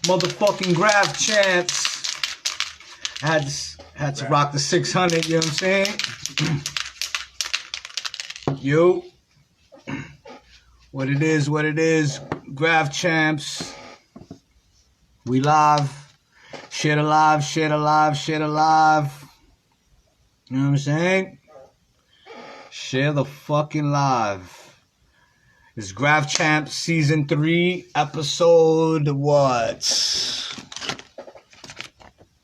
motherfucking Graph champs. I had to rock the 600, you know what I'm saying? Yo. What it is. Graph champs. We live. Shit alive. You know what I'm saying? Share the fucking live. It's Graph Champs Season 3, Episode what?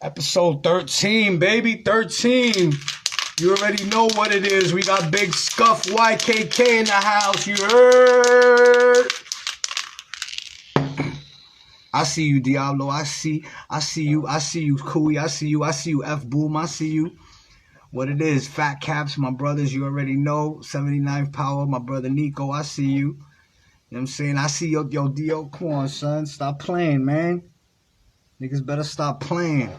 Episode 13, baby. 13. You already know what it is. We got big Scuff YKK in the house. You heard? I see you, Diablo. I see you. Kui. I see you, F Boom. I see you. What it is, Fat Caps, my brothers, you already know. 79th Power, my brother Nico, I see you. You know what I'm saying? I see yo, Dio, come on, son. Stop playing, man. Niggas better stop playing. You know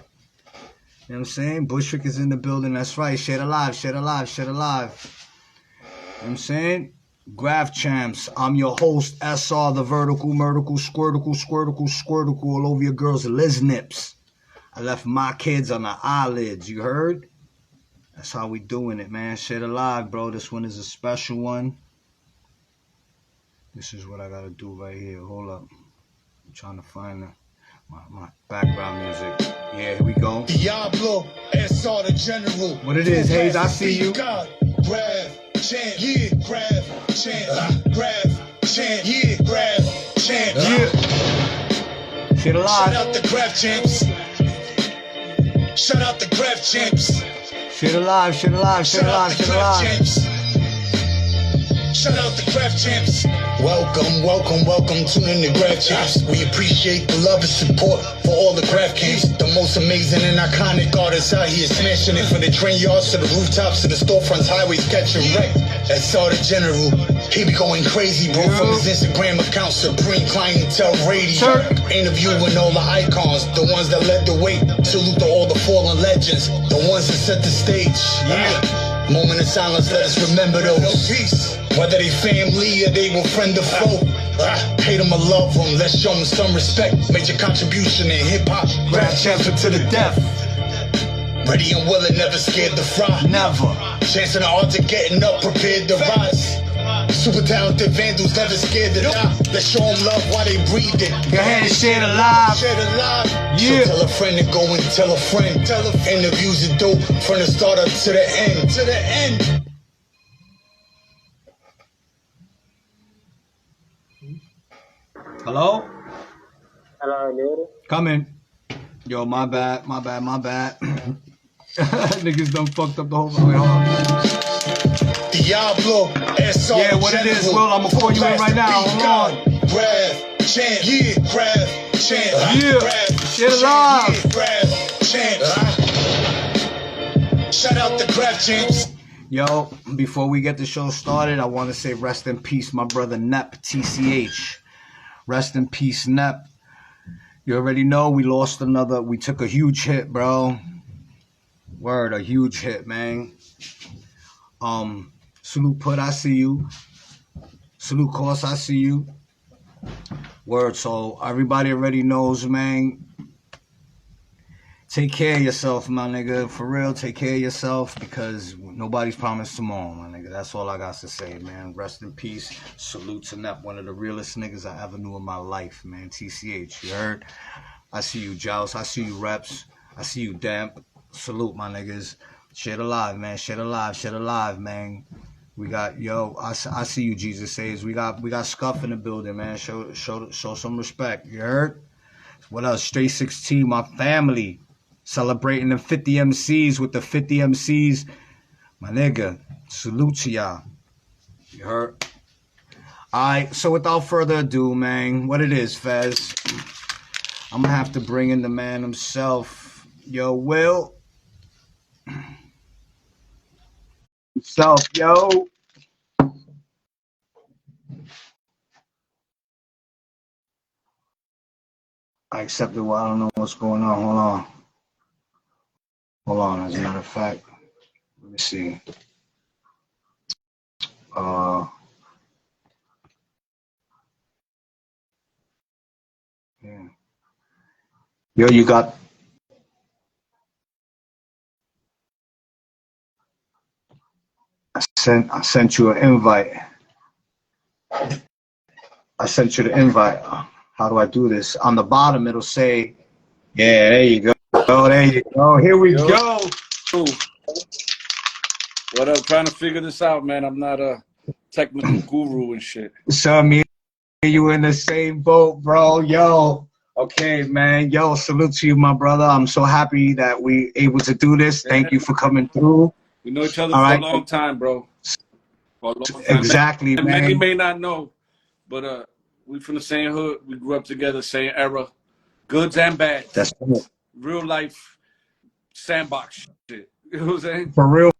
what I'm saying? Bushwick is in the building, that's right. Shit alive. You know what I'm saying? Graph Champs, I'm your host, SR, the vertical, murtical, squirtical, all over your girls' liz nips. I left my kids on the eyelids, you heard? That's how we doing it, man. Shit alive, bro. This one is a special one. This is what I gotta do right here. Hold up. I'm trying to find my background music. Yeah, here we go. Diablo, SR the General. What it is, Hayes, I see you. Grab champ, yeah, grab champ, grab champ, yeah, grab champ. Yeah. Shit alive. Shout out the grab champs. Shout out the grab champs. Shit alive. Shout out the Graph Champs. Welcome, tune in to Graph Champs. We appreciate the love and support for all the Graph Camps. The most amazing and iconic artists out here smashing it from the train yards to the rooftops to the storefronts, highways, catching wreck. That's all the General. He be going crazy, bro, from his Instagram account, Supreme Clientele Radio. Interviewing all the icons, the ones that led the way. Salute to all the fallen legends, the ones that set the stage. Moment of silence, let us remember those. Peace. Whether they family or they were friend or foe. Hate them or love them, let's show them some respect. Major contribution in hip-hop. Graph Champs to the death. Ready and willing, never scared to fry. Never. Chancing the odds of getting up, prepared to rise. Super talented vandals, never scared to die. Let's show them love while they breathe it. Go ahead and share it alive. Yeah. So tell a friend to go and tell a friend. Interviews are dope from the start up to the end. Hello? Hello, dude. Come in. Yo, my bad. Niggas done fucked up the whole way. Hold on. Diablo, SR. Yeah, what it is, Will, I'ma call you in right now. Hold on. Graph champ, yeah, graph champ. Yeah, shit alive. Graph champ. Shout out the Graph Champs. Yo, before we get the show started, I want to say rest in peace, my brother Nep, TCH. Rest in peace, Nep. You already know we took a huge hit, bro. Word, a huge hit, man. Salute Put, I see you. Salute Course, I see you. Word, so everybody already knows, man. Take care of yourself, my nigga. For real, take care of yourself because nobody's promised tomorrow, my nigga. That's all I got to say, man. Rest in peace. Salute to Nep, one of the realest niggas I ever knew in my life, man. TCH, you heard? I see you, Joust. I see you, Reps. I see you, Damp. Salute, my niggas. Shit alive, man. Shit alive, man. We got, I see you, Jesus Saves. We got Scuff in the building, man. Show some respect. You heard? What else? Straight 16, my family. Celebrating the 50 MCs with the 50 MCs. My nigga, salute to y'all. You heard? Alright, so without further ado, man, what it is, Fez. I'm gonna have to bring in the man himself. Yo, Will. Himself, yo. I accepted what I don't know what's going on. Hold on, as a matter of fact. Let me see. Yeah. Yo, you got. I sent you an invite. I sent you the invite. How do I do this? On the bottom, it'll say, yeah, there you go. Oh, there you go. Here we Yo. go. What up? Trying to figure this out, man. I'm not a technical guru and shit. So, me and you in the same boat, bro. Yo. Okay, man. Yo, salute to you, my brother. I'm so happy that we able to do this. Thank you for coming through. We know each other All for right. a long time, bro. For a long time. Exactly, man. Many may not know, but we from the same hood. We grew up together, same era. Goods and bads. That's cool. Real life sandbox shit. You know what I'm saying? For real.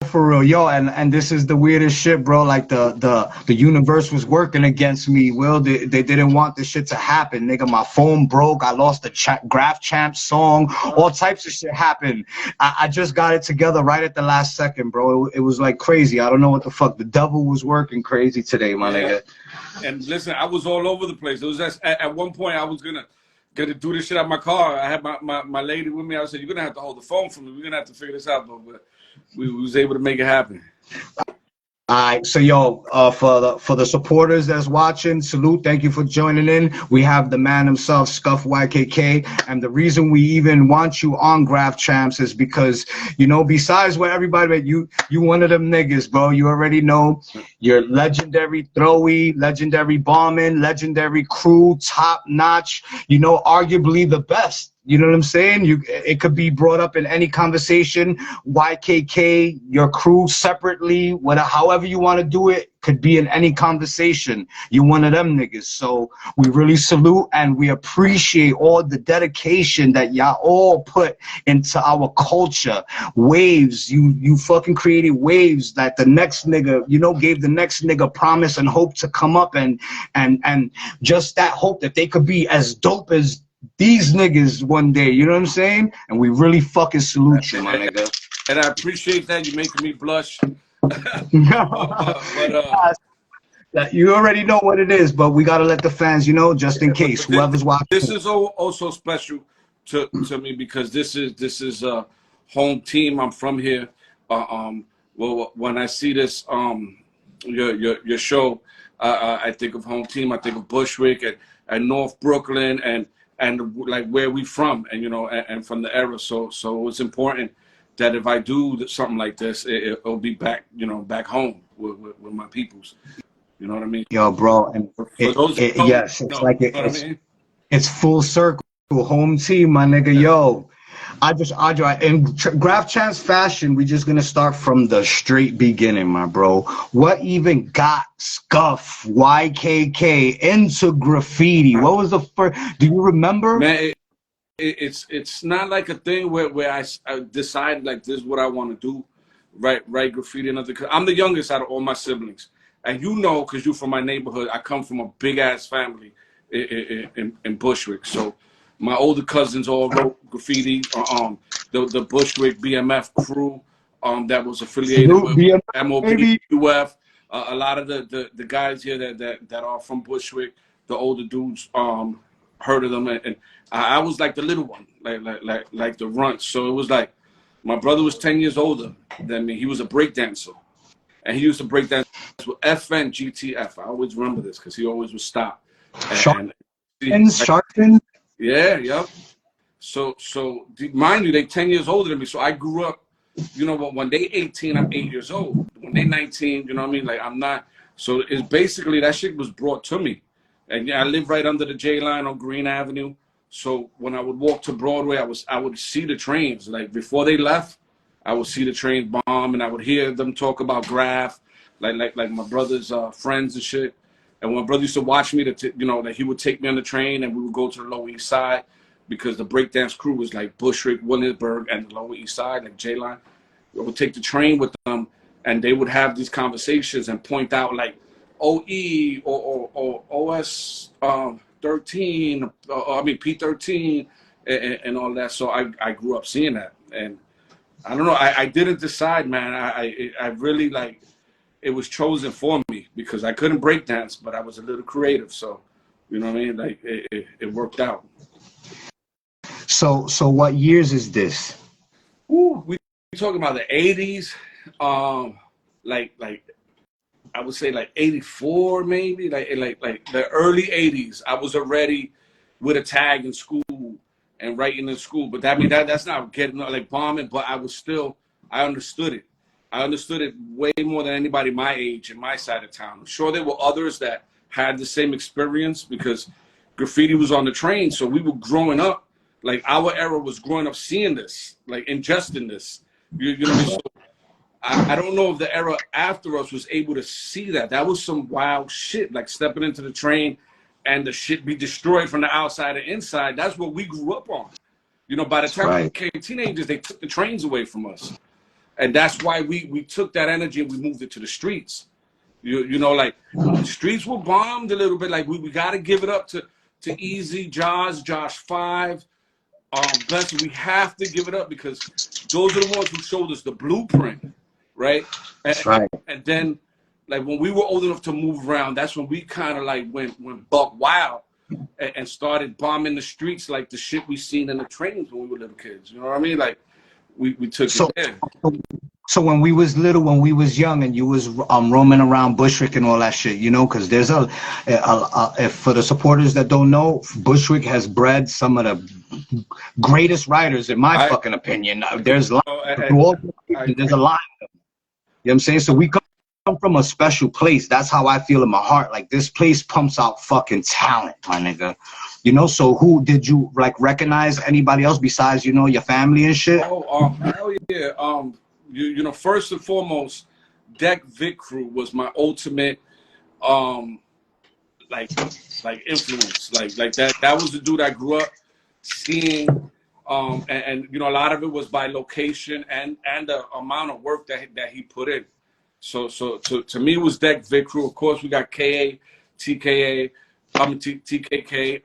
For real, yo, and this is the weirdest shit, bro. Like the universe was working against me. Will they didn't want this shit to happen, nigga. My phone broke. I lost the Graph Champ song. All types of shit happened. I just got it together right at the last second, bro. It was like crazy. I don't know what the fuck. The devil was working crazy today, my nigga. And listen, I was all over the place. It was just, at one point I was gonna do this shit out of my car. I had my lady with me. I said, "You're gonna have to hold the phone for me. We're gonna have to figure this out," but we was able to make it happen. All right, so yo, for the supporters that's watching, salute. Thank you for joining in. We have the man himself, Scuff YKK, and the reason we even want you on Graph Champs is because, you know, besides what everybody, you one of them niggas, bro. You already know you're legendary throwy, legendary bombing, legendary crew, top notch. You know, arguably the best. You know what I'm saying? It could be brought up in any conversation. YKK, your crew separately, however you want to do it, could be in any conversation. You're one of them niggas. So we really salute and we appreciate all the dedication that y'all all put into our culture. Waves, you fucking created waves that the next nigga, you know, gave the next nigga promise and hope to come up and just that hope that they could be as dope as these niggas one day, you know what I'm saying? And we really fucking salute you, my nigga. And I appreciate that. You're making me blush. You already know what it is, but we gotta let the fans, you know, just in case, whoever's watching. This is also special to me because this is a home team. I'm from here. Well, when I see this your show, I think of home team. I think of Bushwick and North Brooklyn and like where we from, and you know, and from the era. So it's important that if I do something like this, it'll be back, you know, back home with my peoples. You know what I mean? Yo, bro, and yes, it's like it's full circle, home team, my nigga. Yo, in Graph Champs fashion, we're just gonna start from the straight beginning, my bro. What even got Scuff YKK into graffiti? What was the first? Do you remember? Man, it's not like a thing where I decided like this is what I want to do, write graffiti and other. I'm the youngest out of all my siblings, and you know, because you're from my neighborhood, I come from a big ass family in Bushwick. So my older cousins all wrote graffiti. The Bushwick BMF crew that was affiliated with MOB UF. A lot of the guys here that are from Bushwick, the older dudes, heard of them, and I was like the little one, like the runt. So it was like my brother was 10 years older than me. He was a breakdancer, and he used to breakdance with FN GTF. I always remember this because he always would stop. Sharpton. Yeah, yep. So mind you, they 10 years older than me. So I grew up, you know, when they 18, I'm 8 years old. When they 19, you know what I mean? Like I'm not. So it's basically that shit was brought to me. And yeah, I live right under the J line on Green Avenue. So when I would walk to Broadway, I would see the trains. Like before they left, I would see the trains bomb, and I would hear them talk about Graph, like my brother's friends and shit. And my brother used to watch me, you know, that he would take me on the train, and we would go to the Lower East Side because the breakdance crew was like Bushwick, Williamsburg, and the Lower East Side, like J line. I would take the train with them, and they would have these conversations and point out like OE or OS 13, I mean P13 and all that. So I grew up seeing that, and I don't know. I didn't decide, man. I really like it was chosen for me because I couldn't break dance, but I was a little creative. So you know what I mean? Like it worked out. So what years is this? Ooh, we talking about the 80s, like I would say like 84 maybe, like the early 80s. I was already with a tag in school and writing in school, but that's not getting like bombing, but I understood it. I understood it way more than anybody my age in my side of town. I'm sure there were others that had the same experience because graffiti was on the train, so we were growing up. Like our era was growing up seeing this, like ingesting this. You know, so I don't know if the era after us was able to see that. That was some wild shit, like stepping into the train and the shit be destroyed from the outside and inside. That's what we grew up on. You know, by the time we became teenagers, they took the trains away from us. And that's why we took that energy and we moved it to the streets. You know, like the streets were bombed a little bit. Like we got to give it up to Easy, Josh 5. Blessed, we have to give it up because those are the ones who showed us the blueprint, right? And then, like when we were old enough to move around, that's when we kind of like went buck wild and started bombing the streets like the shit we seen in the trains when we were little kids. You know what I mean? Like we took it there. So when we was little, when we was young, and you was roaming around Bushwick and all that shit, you know, because there's if for the supporters that don't know, Bushwick has bred some of the greatest writers, in my fucking opinion. There's a lot. There's a lot. You know what I'm saying? So we come from a special place. That's how I feel in my heart. Like this place pumps out fucking talent, my nigga. You know, so who did you like recognize anybody else besides, you know, your family and shit? Oh, hell yeah. You know, first and foremost, Deck Vic Crew was my ultimate like influence. Like that was the dude I grew up seeing. And you know, a lot of it was by location and the amount of work that he put in. So to me it was Deck Vic Crew. Of course we got KA, TKA, TKK.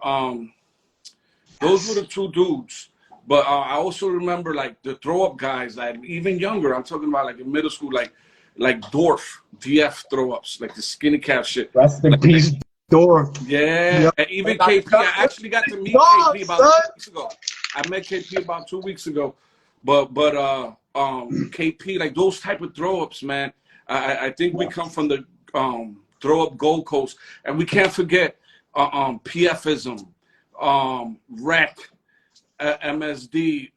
Those were the two dudes. But I also remember like the throw up guys, like even younger. I'm talking about like in middle school, like Dorf, DF throw ups, like the skinny cap shit. Rest in peace, Dorf. Yeah, yep. And even KP. I actually got to meet KP about 2 weeks ago. I met KP about 2 weeks ago. But KP, like those type of throw ups, man. I think we come from the throw up Gold Coast, and we can't forget PFism, Rec. MSD,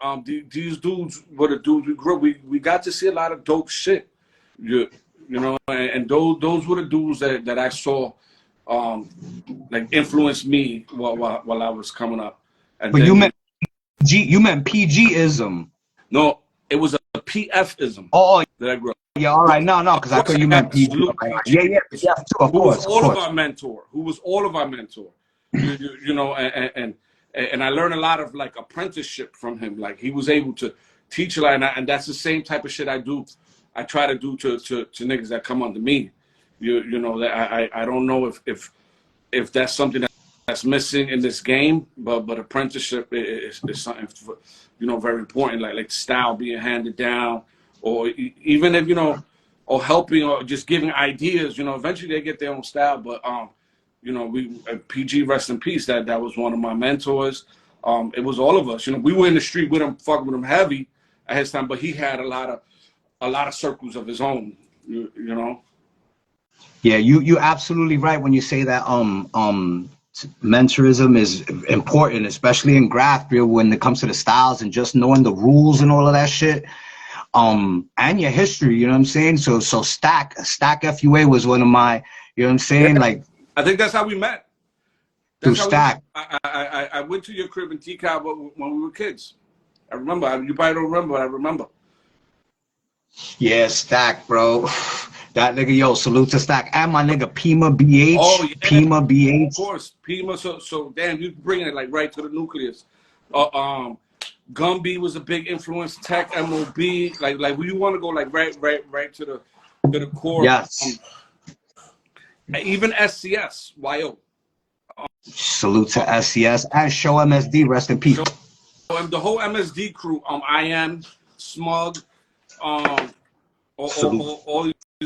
these dudes were the dudes we grew up. We got to see a lot of dope shit, you know, and those were the dudes that I saw, like influenced me while I was coming up. And but you meant PG-ism. No, it was a PF-ism. Oh, that I grew up. Yeah, all right, no, because I thought you meant PG. Yeah, too, of course. Who was all of our mentor. You know, and I learned a lot of like apprenticeship from him. Like he was able to teach a lot, and that's the same type of shit I do. I try to do to niggas that come under me. You know that I don't know if that's something that's missing in this game, but apprenticeship is something, you know, very important. Like style being handed down, or even if, you know, or helping or just giving ideas. You know, eventually they get their own style, but you know, PG, rest in peace. That was one of my mentors. It was all of us. You know, we were in the street with him, fucking with him heavy at his time, but he had a lot of circles of his own. You know. Yeah, you absolutely right when you say that. Mentorism is important, especially in graph when it comes to the styles and just knowing the rules and all of that shit. And your history. You know what I'm saying? So Stack FUA was one of my. You know what I'm saying? Yeah. Like. I think that's how we met. Through Stack. I went to your crib in T-Cow when we were kids. I remember. You probably don't remember, but I remember. Yeah, Stack, bro. That nigga, yo, salute to Stack. And my nigga Pima BH. Oh, yeah. Pima BH. Of course. Pima, so damn, you bringing it like right to the nucleus. Gumby was a big influence. Tech, MOB. Like you want to go like right to the core. Yes. Even SCS, YO. Salute to SCS and Show MSD, rest in peace. The whole MSD crew, IM, Smug, all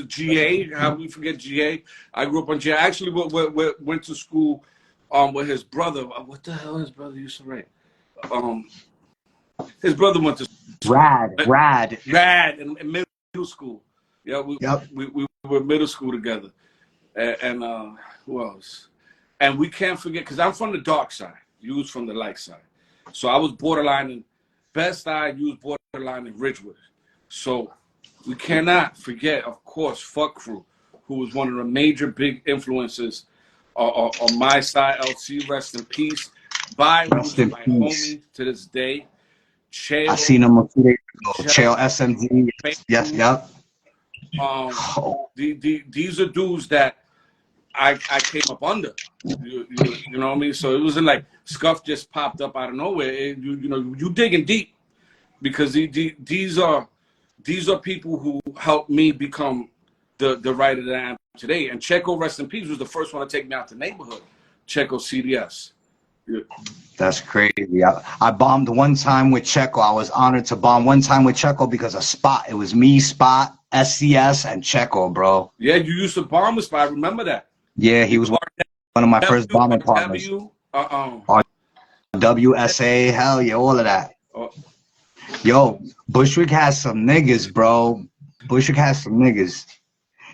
GA. How we forget GA? I grew up on GA. I actually went to school with his brother. What the hell his brother used to write? His brother went to Rad. in middle school. Yeah, Yep. we were middle school together. And who else? And we can't forget, because I'm from the dark side. You was from the light side. So I was borderline in Bed-Stuy, you was borderline in Ridgewood. So we cannot forget, of course, Fuck Crew, who was one of the major big influences on my side. LC, rest in peace. By who's my homie to this day. Chael, I seen him a few days ago. Chael SMG. Yes, yep. These are dudes that I came up under. You know what I mean? So it wasn't like Scuff just popped up out of nowhere. You digging deep, because these are people who helped me become the writer that I am today. And Checo, rest in peace, was the first one to take me out the neighborhood. Checo CDS. Yeah. That's crazy. I bombed one time with Checo. I was honored to bomb one time with Checo because of Spot. It was me, Spot, SCS, and Checo, bro. Yeah, you used to bomb with Spot. I remember that. Yeah, he was one of my first bombing partners. WSA, hell yeah, all of that. Yo, Bushwick has some niggas, bro. Bushwick has some niggas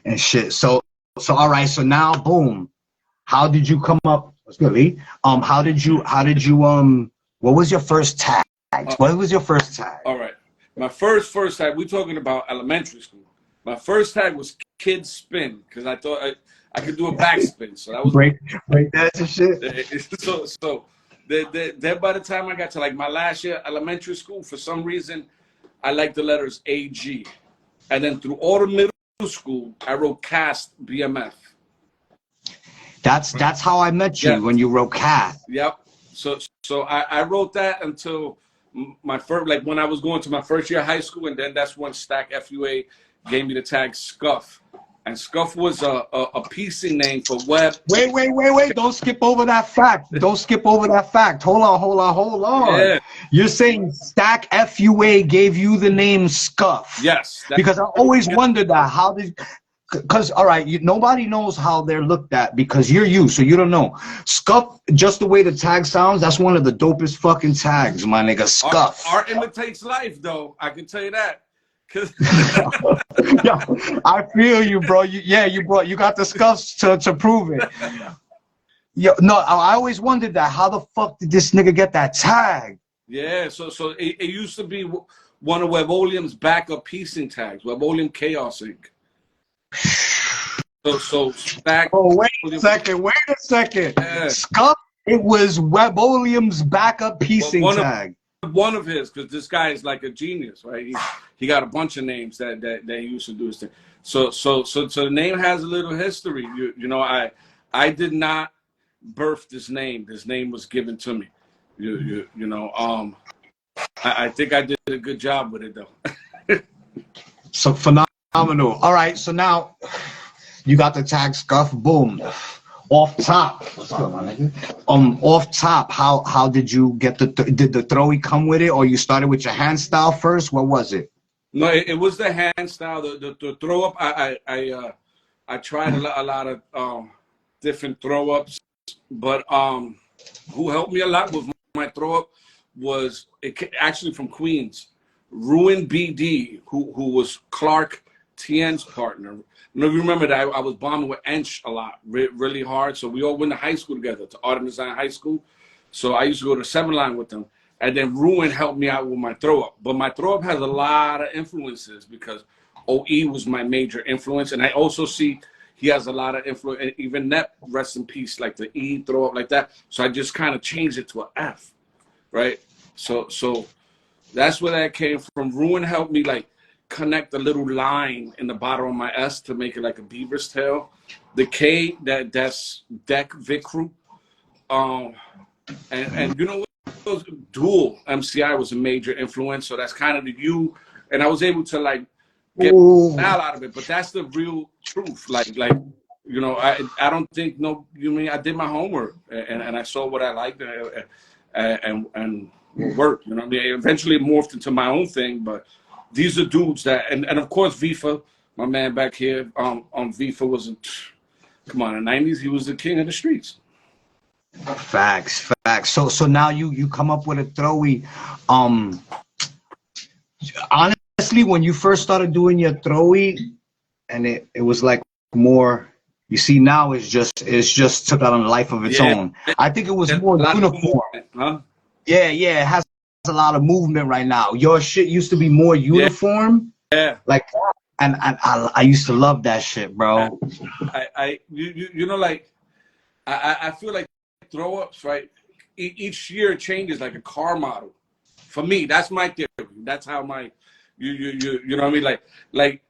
and shit. So all right. So now, boom. How did you come up? What's good, Lee? How did you? What was your first tag? What was your first tag? All right. My first tag. We're talking about elementary school. My first tag was Kid Spin, because I thought I could do a backspin. So that was break that and shit. So then by the time I got to like my last year elementary school, for some reason I liked the letters AG, and then through all the middle school I wrote Cast BMF. That's how I met you, when you wrote Cat. Yep. So I wrote that until my first, like when I was going to my first year of high school, and then that's when Stack FUA gave me the tag Scuff. And Scuff was a piecing name for web. Wait. Don't skip over that fact. Hold on. Yeah. You're saying Stack FUA gave you the name Scuff. Yes. Because I always wondered that. Because, all right, nobody knows how they're looked at because you're you, so you don't know. Scuff, just the way the tag sounds, that's one of the dopest fucking tags, my nigga. Scuff. Art imitates life, though. I can tell you that. Yeah, I feel you, bro. You got the scuffs to prove it. Yo, no, I always wondered that. How the fuck did this nigga get that tag? Yeah, so it used to be one of Webolium's backup piecing tags, Webolium Chaos Inc. So Stack. Oh, wait a second. Yeah. Scuff, it was Webolium's backup piecing tag. One of his, because this guy is like a genius, right? He got a bunch of names that he used to do his thing. So the name has a little history. You know, I did not birth this name. This name was given to me. You know, I think I did a good job with it though. So phenomenal. All right, so now you got the tag Scuff. Boom. Off top, what's good, my nigga? Off top, how did you get did the throwy come with it, or you started with your hand style first? What was it? No, it was the hand style. The throw up. I tried a lot of different throw ups, but who helped me a lot with my throw up was actually from Queens, Ruin BD, who was Clark Tien's partner. You know, you remember that I was bombing with Ench a lot, really hard. So we all went to high school together, to Art and Design High School. So I used to go to 7 line with them. And then Ruin helped me out with my throw up. But my throw up has a lot of influences because OE was my major influence. And I also see he has a lot of influence. Even Nep, rest in peace, like the E throw up like that. So I just kind of changed it to an F, right? So that's where that came from. Ruin helped me like connect a little line in the bottom of my S to make it like a beaver's tail. The K, that's Deck Vicru. And you know what? Dual MCI was a major influence, so that's kind of the U. And I was able to like get style out of it, but that's the real truth. Like you know, I don't think I did my homework and I saw what I liked and worked. You know what I mean? Eventually it morphed into my own thing, but these are dudes that, and of course, Vifa, my man back here, Vifa was, come on, in the 90s, he was the king of the streets. Facts. So now you come up with a throwy. Honestly, when you first started doing your throwy, and it was like more. You see, now it's just took on a life of its Yeah, own. I think it was there's more a lot of uniform. movement, huh? Yeah, it has a lot of movement right now. Your shit used to be more Yeah, uniform, yeah. like, and I used to love that shit, I, bro. you know, like I feel like throw ups, right? Each year it changes like a car model. For me, that's my theory. That's how my you know what I mean? Like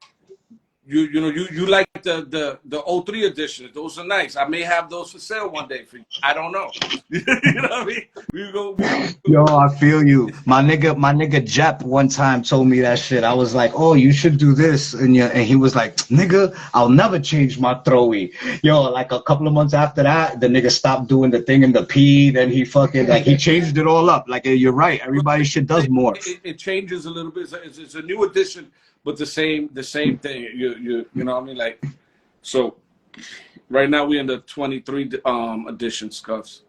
you like the '03 editions. Those are nice. I may have those for sale one day for you. I don't know. You know what I mean? Yo, I feel you. My nigga Jep one time told me that shit. I was like, oh, you should do this. And he was like, nigga, I'll never change my throwy. Yo, like a couple of months after that, the nigga stopped doing the thing in the P. Then he fucking, like, he changed it all up. Like, you're right. Everybody's shit does morph. It changes a little bit. It's a new edition, but the same thing. You know what I mean? Like, so right now we're in the 23 edition scuffs.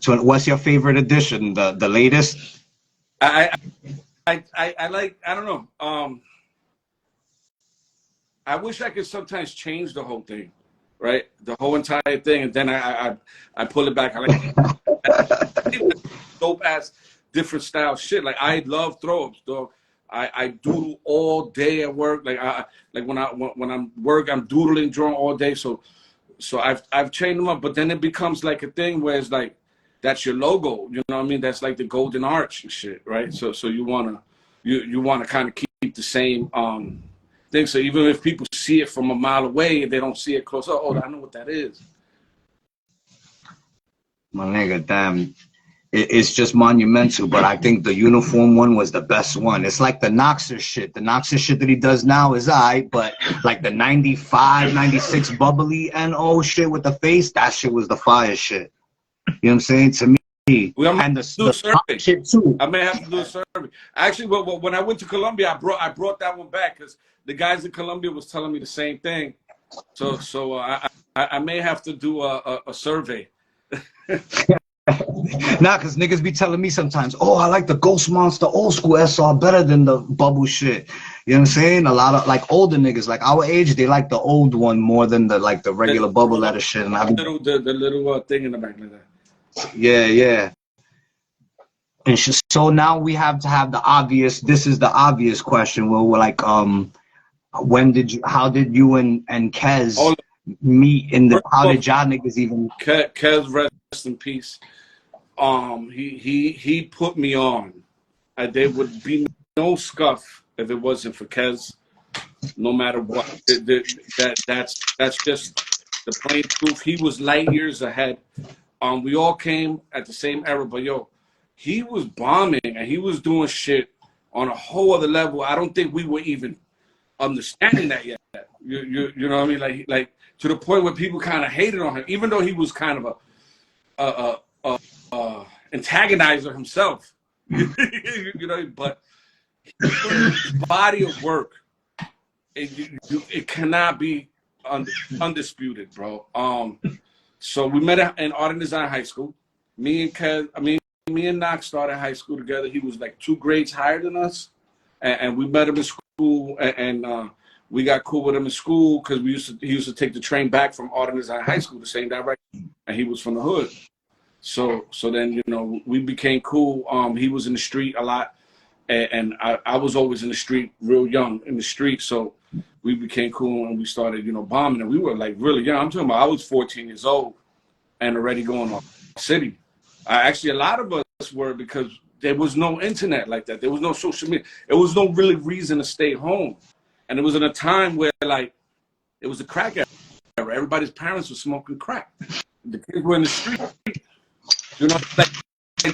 So what's your favorite edition? The latest? I I like, I don't know. I wish I could sometimes change the whole thing, right? The whole entire thing, and then I pull it back. I like dope ass different style shit. Like I love throw ups, dog. I doodle all day at work. Like when I'm work, I'm doodling, drawing all day. So I've changed them up, but then it becomes like a thing where it's like that's your logo. You know what I mean? That's like the golden arch and shit, right? So you wanna kind of keep the same thing. So even if people see it from a mile away, if they don't see it close up, oh, I know what that is. My nigga, damn. It's just monumental, but I think the uniform one was the best one. It's like the Noxer shit. The Noxer shit that he does now is but like the 95, 96 bubbly NO shit with the face, that shit was the fire shit. You know what I'm saying? To me. We And do a the pop survey. shit too. I may have to do a survey. Actually, when I went to Colombia, I brought that one back because the guys in Colombia was telling me the same thing. So I may have to do a survey. Nah, cause niggas be telling me sometimes, oh, I like the Ghost Monster old school SR better than the bubble shit. You know what I'm saying? A lot of like older niggas, like our age, they like the old one more than the regular bubble letter shit. And The little thing in the back like that. yeah. And so now we have to have the obvious. This is the obvious question. Where we're like, how did you and Kez meet in the? How did y'all niggas even? Kez, rest in peace. He put me on. There would be no Scuff if it wasn't for Kez. No matter what, that's just the plain truth. He was light years ahead. We all came at the same era, but yo, he was bombing and he was doing shit on a whole other level. I don't think we were even understanding that yet. You know what I mean? Like to the point where people kind of hated on him, even though he was kind of a antagonizer himself. You know, but his body of work, it cannot be undisputed, bro. So we met in art and design high school. Me and Knox started high school together. He was like 2 grades higher than us, and we met him in school, and we got cool with him in school because he used to take the train back from art and design high school the same direction, and he was from the hood. So then, you know, we became cool. He was in the street a lot, and I was always in the street, real young in the street. So we became cool and we started, you know, bombing. And we were like really young. I'm talking about I was 14 years old and already going off city. Actually, a lot of us were because there was no internet like that. There was no social media. There was no really reason to stay home. And it was in a time where like it was a crack era. Everybody's parents were smoking crack. The kids were in the street. You know, like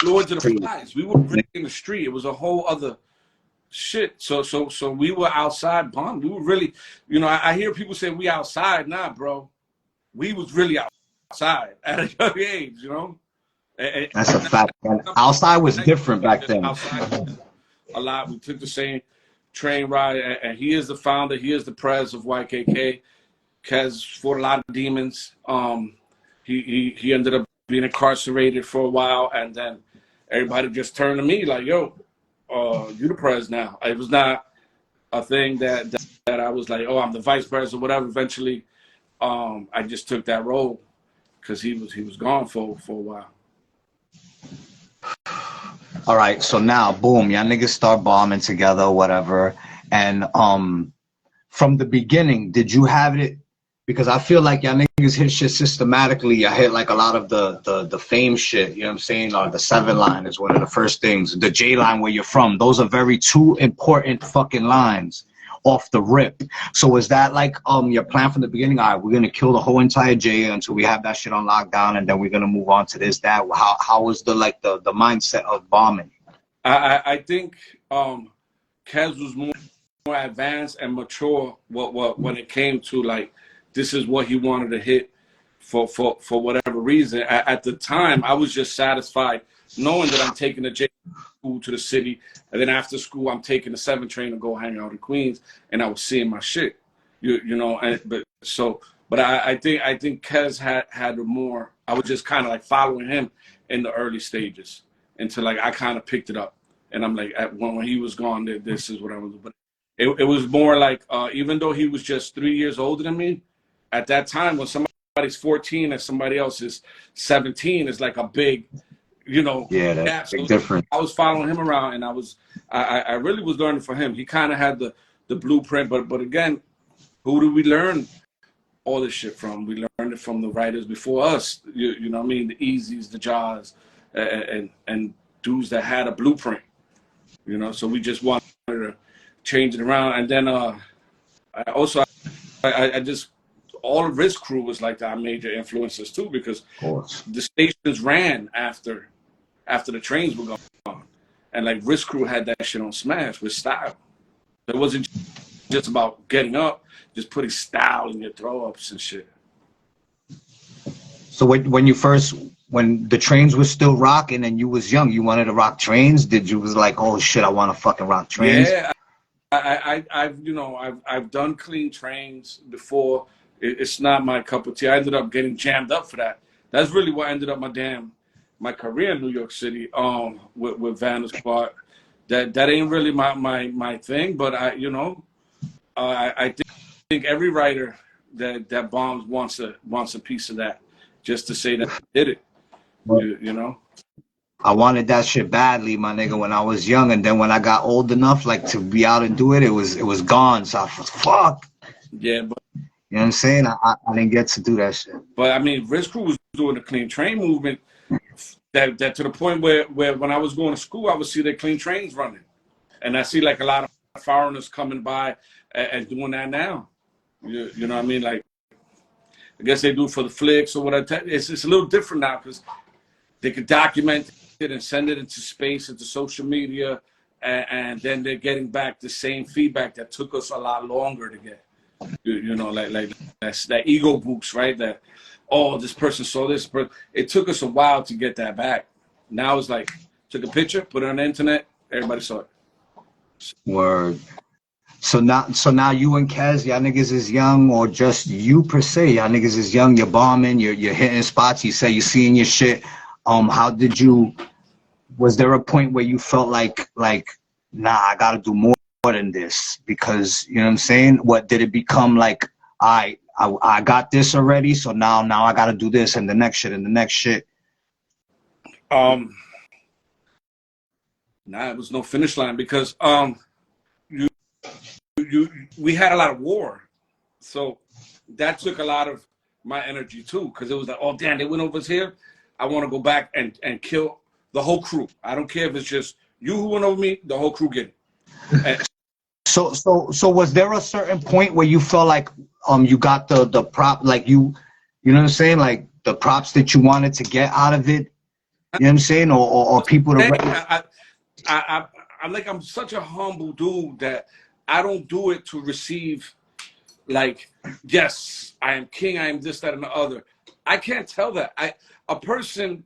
Lords of the Flies. We were really in the street. It was a whole other shit. So we were outside bombing. We were really, you know, I hear people say we outside. Nah, bro. We was really outside at a young age, you know? That's a fact. Man. Outside was different back then. Outside a lot. We took the same train ride, and he is the founder. He is the pres of YKK. Kez fought a lot of demons. He ended up being incarcerated for a while, and then everybody just turned to me like, "Yo, you the pres now." It was not a thing that I was like, "Oh, I'm the vice president," or whatever. Eventually, I just took that role because he was gone for a while. All right, so now, boom, y'all niggas start bombing together or whatever. And from the beginning, did you have it? Because I feel like y'all niggas hit shit systematically. I hit like a lot of the fame shit, you know what I'm saying? Or the 7 line is one of the first things. The J line, where you're from. Those are very two important fucking lines off the rip. So was that like your plan from the beginning? All right, we're gonna kill the whole entire J until we have that shit on lockdown, and then we're gonna move on to this, that. How was the mindset of bombing? I think Kez was more advanced and mature when it came to like, this is what he wanted to hit for whatever reason. At the time, I was just satisfied knowing that I'm taking the J school to the city, and then after school I'm taking the 7 train to go hang out in Queens, and I was seeing my shit, you know. But I think Kez had more. I was just kind of like following him in the early stages until like I kind of picked it up, and I'm like, when he was gone, this is what I was doing. But it was more like, even though he was just 3 years older than me, at that time when somebody's 14 and somebody else is 17, is like a big, you know, yeah, that's gap. So different. I was following him around, and I really was learning from him. He kind of had the blueprint, but again, who do we learn all this shit from? We learned it from the writers before us. You know what I mean? The Easies, the Jaws, and dudes that had a blueprint. You know, so we just wanted to change it around. And then I just, all of Risk Crew was like our major influences too, because the stations ran after the trains were gone, and like Risk Crew had that shit on smash with style. It wasn't just about getting up, just putting style in your throw ups and shit. So when the trains were still rocking and you was young, you wanted to rock trains? Did you was like, oh shit, I want to fucking rock trains? Yeah, I've done clean trains before. It's not my cup of tea. I ended up getting jammed up for that. That's really what ended up my career in New York City. With Vander's part. That ain't really my thing. But I think every writer that bombs wants a piece of that, just to say that I did it. You know. I wanted that shit badly, my nigga, when I was young, and then when I got old enough, like, to be out and do it, it was gone. So I was fuck. Yeah, but you know what I'm saying? I didn't get to do that shit. But I mean, Risk Crew was doing the clean train movement. That to the point where when I was going to school, I would see their clean trains running, and I see like a lot of foreigners coming by and doing that now. You know what I mean? Like, I guess they do it for the flicks or whatever. It's a little different now because they could document it and send it into space, into social media, and then they're getting back the same feedback that took us a lot longer to get. You know, like that's that ego boost, right? That, oh, this person saw this, but it took us a while to get that back. Now it's like, took a picture, put it on the internet, everybody saw it. Word. So now you and Kez, y'all niggas is young, or just you per se? Y'all niggas is young. You're bombing. You're hitting spots. You say you're seeing your shit. How did you? Was there a point where you felt like nah, I gotta do more than this? Because you know what I'm saying. What did it become like? I got this already, so now I gotta do this and the next shit and the next shit. Nah, it was no finish line because we had a lot of war, so that took a lot of my energy too. Because it was like, oh damn, they went over here. I want to go back and kill the whole crew. I don't care if it's just you who went over me. The whole crew get it. So was there a certain point where you felt like you got the prop, like you know what I'm saying, like the props that you wanted to get out of it? You know what I'm saying, or people to. I'm such a humble dude that I don't do it to receive, like, yes, I am king, I am this, that, and the other. I can't tell that. A person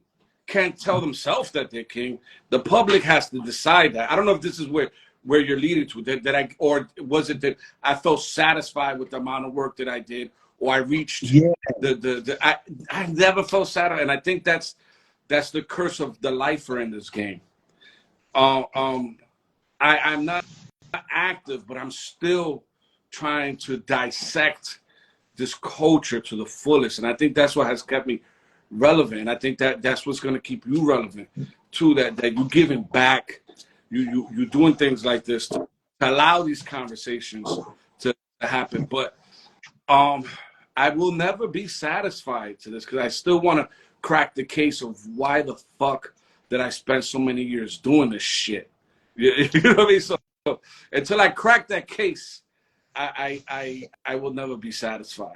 can't tell themselves that they're king. The public has to decide that. I don't know if this is where you're leading to, or was it that I felt satisfied with the amount of work that I did, or I reached Yeah. I never felt sad, and I think that's the curse of the lifer in this game. I'm not active, but I'm still trying to dissect this culture to the fullest, and I think that's what has kept me relevant. And I think that's what's going to keep you relevant too. That you giving back, you doing things like this to allow these conversations to happen. But I will never be satisfied to this because I still want to crack the case of why the fuck did I spend so many years doing this shit. You know what I mean? So until I crack that case, I will never be satisfied.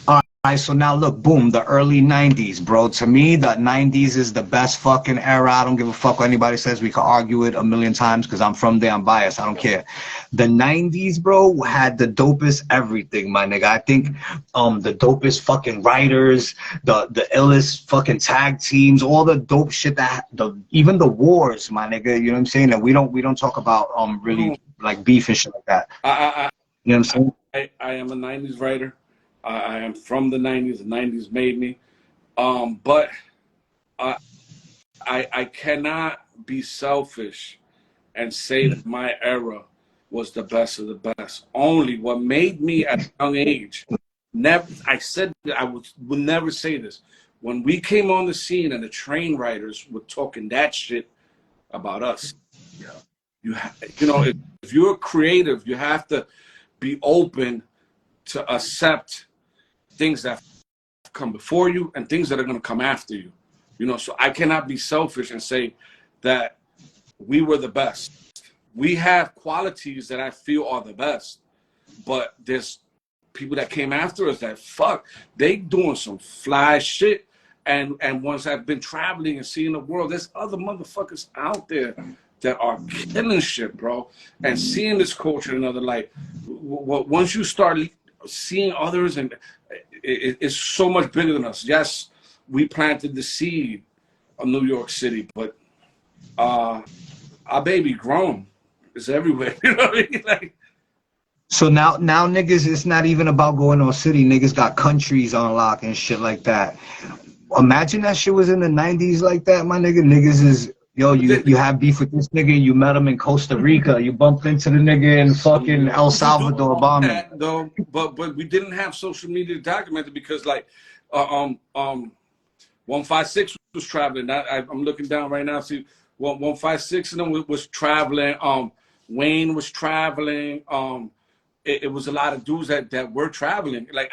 All right, so now look, boom, the early 90s, bro. To me, the 90s is the best fucking era. I don't give a fuck what anybody says. We could argue it a million times because I'm from there. I'm biased. I don't care. The 90s, bro, had the dopest everything, my nigga. I think the dopest fucking writers, the illest fucking tag teams, all the dope shit even the wars, my nigga. You know what I'm saying? That we don't talk about really like beef and shit like that. You know what I'm saying? I am a 90s writer. I am from the 90s. The 90s made me. But I cannot be selfish and say that my era was the best of the best. Only what made me at a young age, I said that I would never say this. When we came on the scene and the train writers were talking that shit about us, you know, if you're creative, you have to be open to accept things that come before you and things that are going to come after you. You know, so I cannot be selfish and say that we were the best. We have qualities that I feel are the best, but there's people that came after us that they doing some fly shit. And once I've been traveling and seeing the world, there's other motherfuckers out there that are killing shit, bro, and seeing this culture in another light. Once you start seeing others, and it's so much bigger than us. Yes, we planted the seed of New York City, but our baby grown. It's everywhere. You know what I mean? Like, so now niggas, it's not even about going on city. Niggas got countries on lock and shit like that. Imagine that shit was in the 90s like that, my nigga. Niggas is, yo, you have beef with this nigga, you met him in Costa Rica, you bumped into the nigga in fucking El Salvador bombing. Though, but we didn't have social media documented because like 156 was traveling. I'm looking down right now, see 156 and them was traveling. Wayne was traveling. It was a lot of dudes that were traveling. Like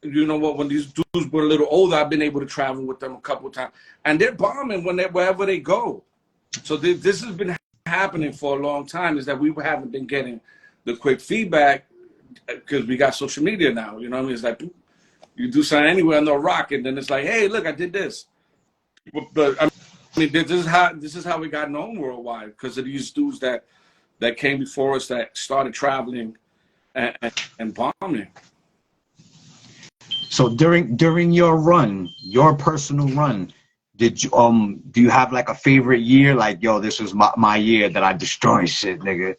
you know what? When these dudes were a little older, I've been able to travel with them a couple of times, and they're bombing wherever they go. So this has been happening for a long time. Is that we haven't been getting the quick feedback because we got social media now. You know what I mean? It's like you do something anywhere on the rock, and then it's like, hey, look, I did this. But I mean, this is how we got known worldwide because of these dudes that came before us that started traveling and bombing. So during your run, your personal run, did you do you have like a favorite year? Like, yo, this was my year that I destroyed shit, nigga.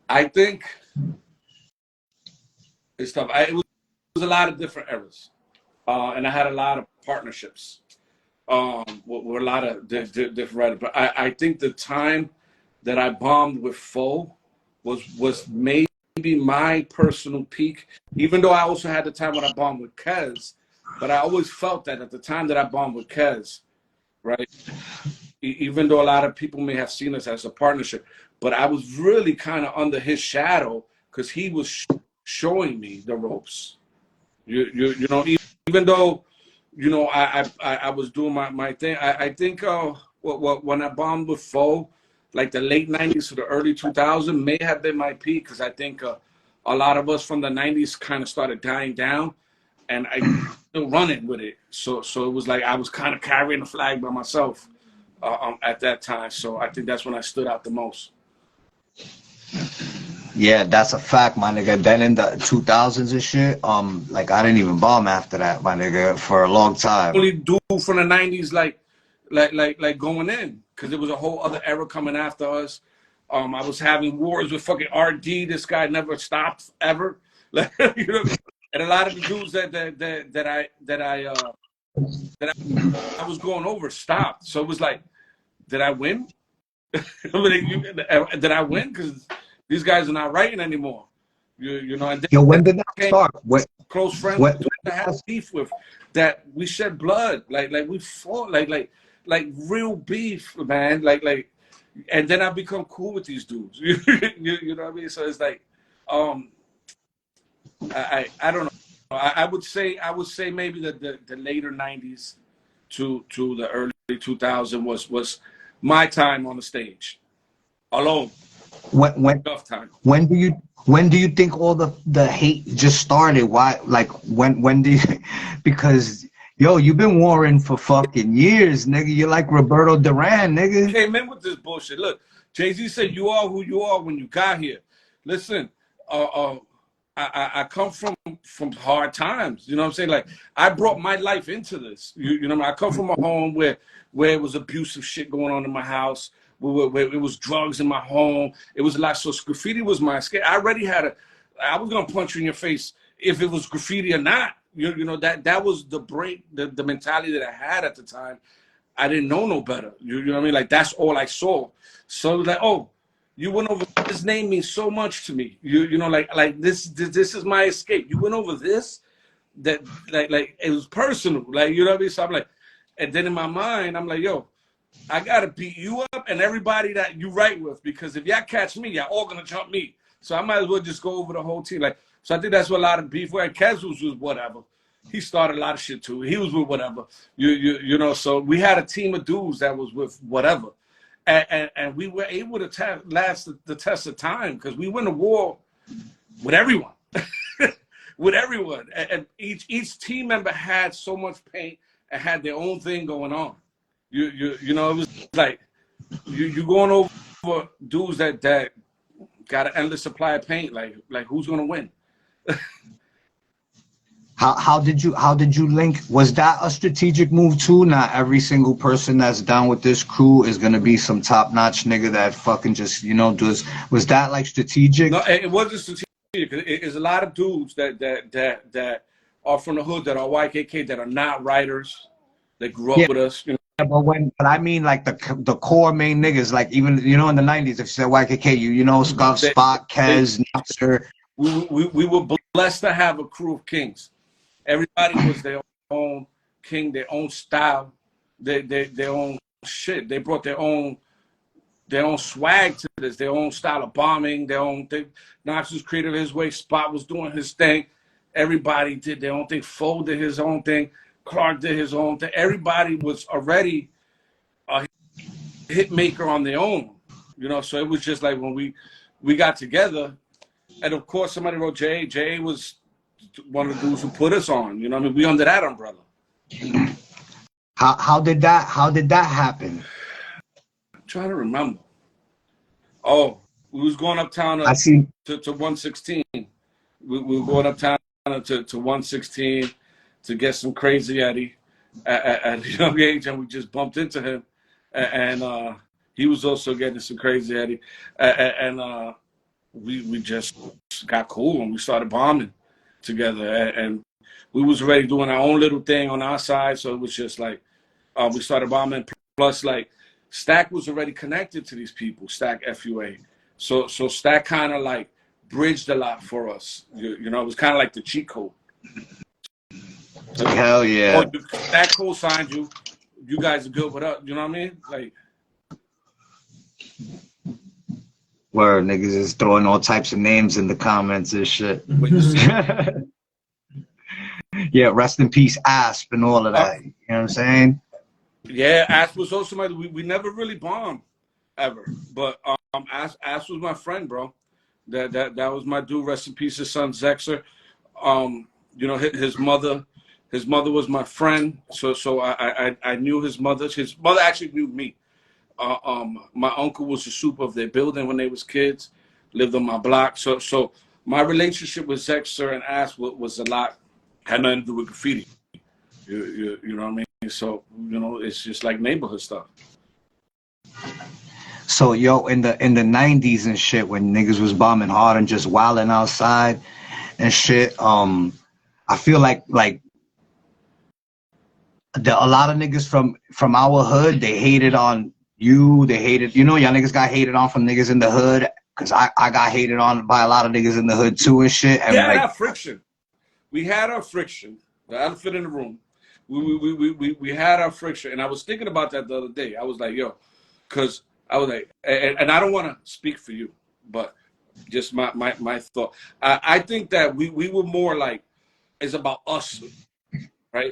I think it's tough. It was a lot of different eras, and I had a lot of partnerships with a lot of different writers. But I think the time that I bombed with Foe was maybe my personal peak, even though I also had the time when I bombed with Kez, but I always felt that at the time that I bombed with Kez, right, even though a lot of people may have seen us as a partnership, but I was really kind of under his shadow because he was showing me the ropes. You know, even though, you know, I was doing my thing, I think when I bombed with Foe, like the late 90s to the early 2000s may have been my peak because I think a lot of us from the 90s kind of started dying down and I still running with it. So it was like I was kind of carrying the flag by myself at that time. So I think that's when I stood out the most. Yeah, that's a fact, my nigga. Then in the 2000s and shit, like I didn't even bomb after that, my nigga, for a long time. Only dude from the 90s like going in. Because there was a whole other era coming after us. I was having wars with fucking RD. This guy never stopped ever. Like, you know what I mean? And a lot of the dudes that I was going over stopped. So it was like, did I win? Did I win? Because these guys are not writing anymore. You know, and Yo, when then did that came start? close friends What, that I had beef with, that we shed blood, like we fought, like real beef, man, like, and then I become cool with these dudes. You know what I mean? So it's like, um, I don't know. I would say maybe the later '90s to the early 2000s was my time on the stage alone. when Tough time. when do you think all the hate just started? Why, like, when do you, because yo, you've been warring for fucking years, nigga. You're like Roberto Duran, nigga. Came in with this bullshit. Look, Jay-Z said you are who you are when you got here. Listen, I come from hard times. You know what I'm saying? Like, I brought my life into this. You know what I mean? I come from a home where it was abusive shit going on in my house, where it was drugs in my home. It was a lot. So graffiti was my escape. I already had I was gonna punch you in your face if it was graffiti or not. You know, that was the break, the mentality that I had at the time. I didn't know no better. You know what I mean? Like, that's all I saw. So it was like, oh, you went over this. Name means so much to me. You know, like this is my escape. You went over this, that like it was personal. Like, you know what I mean? So I'm like, and then in my mind, I'm like, yo, I gotta beat you up and everybody that you write with, because if y'all catch me, y'all all gonna jump me. So I might as well just go over the whole team. Like, so I think that's what a lot of beef were. And Kez was whatever. He started a lot of shit too. He was with whatever. You know, so we had a team of dudes that was with whatever. And we were able to last the test of time, because we went to war with everyone. With everyone. And each team member had so much pain and had their own thing going on. You know, it was like you going over dudes that got an endless supply of paint. Like who's gonna win? How did you link? Was that a strategic move too? Not every single person that's down with this crew is gonna be some top notch nigga that fucking just, you know, does. Was that like strategic? No, it wasn't strategic. It's a lot of dudes that are from the hood, that are YKK, that are not writers, that grew up with us. You know? But I mean, like the core main niggas, like, even, you know, in the '90s, if you said YKK, you know, Scuff, Spot, Kez, Napster. We were blessed to have a crew of kings. Everybody was their own king, their own style, their own shit. They brought their own swag to this, their own style of bombing, their own thing. Knox was creative his way. Spot was doing his thing. Everybody did their own thing. Foe did his own thing. Clark did his own thing. Everybody was already a hit maker on their own, you know. So it was just like when we got together, and of course somebody wrote J. J was one of the dudes who put us on. You know what I mean? We under that umbrella. How did that happen? I'm trying to remember. Oh, we was going uptown I see. to 116. We were going uptown to 116 to get some Crazy Eddie at a young age, and we just bumped into him, and he was also getting some Crazy Eddie, and we just got cool and we started bombing together, and we was already doing our own little thing on our side, so it was just like we started bombing. Plus, like, Stack was already connected to these people, Stack FUA, so Stack kind of like bridged a lot for us. You know, it was kind of like the cheat code. Hell yeah. Or Stack co-signed you. You guys are good with us. You know what I mean? Like, word, niggas is throwing all types of names in the comments and shit. Yeah, rest in peace, Asp, and all of that. You know what I'm saying? Yeah, Asp was also somebody we never really bombed ever, but Asp was my friend, bro. That was my dude. Rest in peace, his son Zexer. You know, his mother was my friend, so I knew his mother. His mother actually knew me. My uncle was the super of their building when they was kids, lived on my block. So my relationship with Zexer and Asp was a lot, had nothing to do with graffiti. You know what I mean? So, you know, it's just like neighborhood stuff. So yo, in the '90s and shit, when niggas was bombing hard and just wilding outside, and shit. I feel like a lot of niggas from our hood, they hated on you. They hated, y'all niggas got hated on from niggas in the hood. Cause I got hated on by a lot of niggas in the hood too and shit. And yeah, that friction. We had our friction. The elephant in the room. We had our friction, and I was thinking about that the other day. I was like, yo, because I was like, and I don't want to speak for you, but just my thought. I think that we were more like, it's about us, right?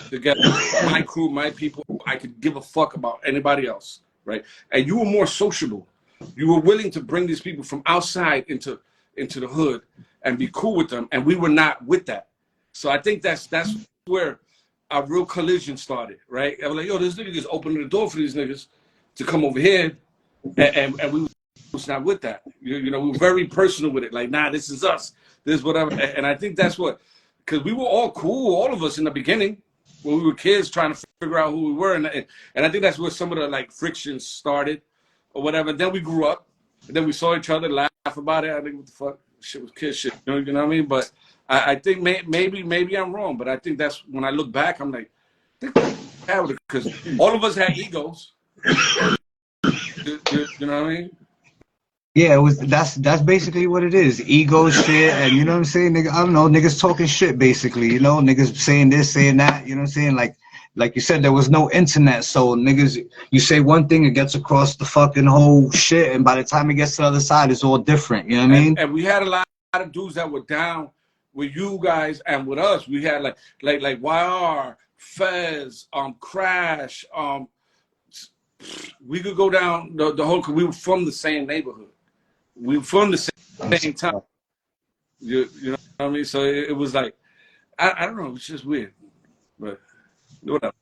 Together, my crew, my people. I could give a fuck about anybody else, right? And you were more sociable. You were willing to bring these people from outside into the hood and be cool with them, and we were not with that. So I think that's where our real collision started, right? I was like, yo, this nigga just opening the door for these niggas to come over here, and we was not with that. You know, we were very personal with it. Like, nah, this is us. This whatever. And I think that's what, because we were all cool, all of us in the beginning, when we were kids trying to figure out who we were, and I think that's where some of the like frictions started, or whatever. And then we grew up, and then we saw each other, laugh about it. I think, what the fuck, shit was kid shit. You know what I mean? But I think maybe I'm wrong, but I think that's when I look back, I'm like, because all of us had egos. You know what I mean? yeah, it was that's basically what it is. Ego shit, and you know what I'm saying, nigga. I don't know, niggas talking shit basically, niggas saying this, saying that, you know what I'm saying? Like you said, there was no internet, so niggas, you say one thing, it gets across the fucking whole shit, and by the time it gets to the other side, it's all different. You know what I mean? And we had a lot of dudes that were down with you guys and with us. We had like YR, Fez, Crash, we could go down the whole, cause we were from the same neighborhood. We were from the same town. You know what I mean? So it was like, I don't know, it's just weird. But whatever.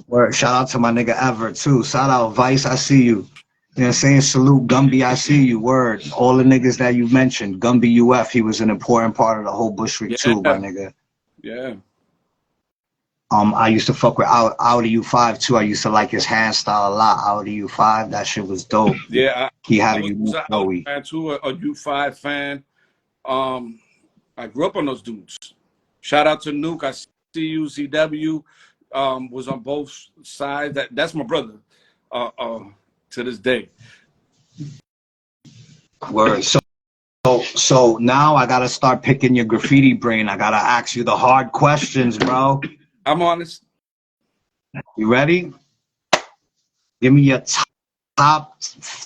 Word. Shout out to my nigga Everett too. Shout out Vice, I see you. You know what I'm saying? Salute Gumby, I see you. Word. All the niggas that you mentioned. Gumby UF, he was an important part of the whole Bushwick too, my nigga. Yeah. I used to fuck with Audi U5 too. I used to like his hand style a lot. Audi U5, that shit was dope. Yeah, he had a unique Audi fan too, a U5 fan. I grew up on those dudes. Shout out to Nuke. I see you, ZW. Was on both sides. That's my brother. To this day. Word. So now I gotta start picking your graffiti brain. I gotta ask you the hard questions, bro. I'm honest. You ready? Give me your top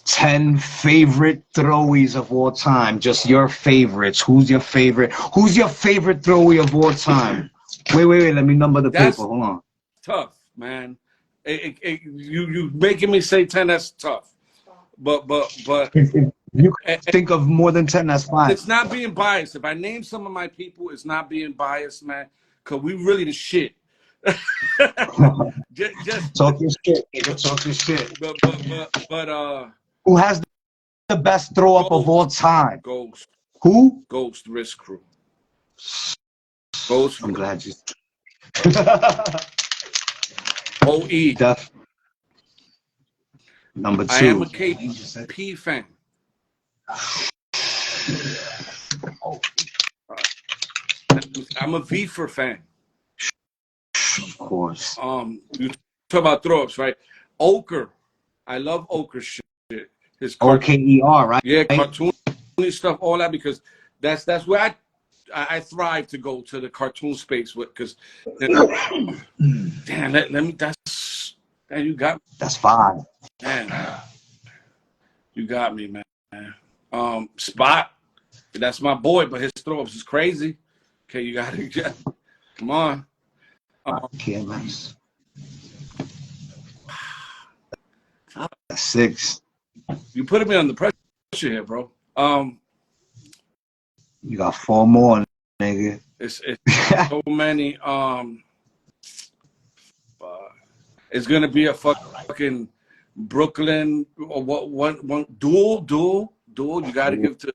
10 favorite throwies of all time. Just your favorites. Who's your favorite? Who's your favorite throwie of all time? Wait. Let me number the paper. Hold on. Tough, man. You making me say 10. That's tough. But if you think of more than 10, that's fine. It's not being biased. If I name some of my people, it's not being biased, man. Cause we really the shit. just talk your shit. Talk your shit. But who has the best throw up of all time? Ghost. Who? Ghost Risk Crew. Ghost. I'm glad you. OE. Number 2. I am a KP fan. I'm a VFR fan. Of course. You talk about throw-ups, right? Ochre. I love Ochre shit. His OKER, right? Yeah, cartoon stuff, all that, because that's where I thrive to go to the cartoon space with, because damn, let me, that's, man, you got me. That's 5. Man, you got me, man. Spot, that's my boy, but his throw-ups is crazy. Okay, you got to come on. Nice. 6. You putting me on the pressure here, bro. You got 4 more, nigga. It's so many. It's gonna be a fucking Brooklyn or one dual. You gotta give to.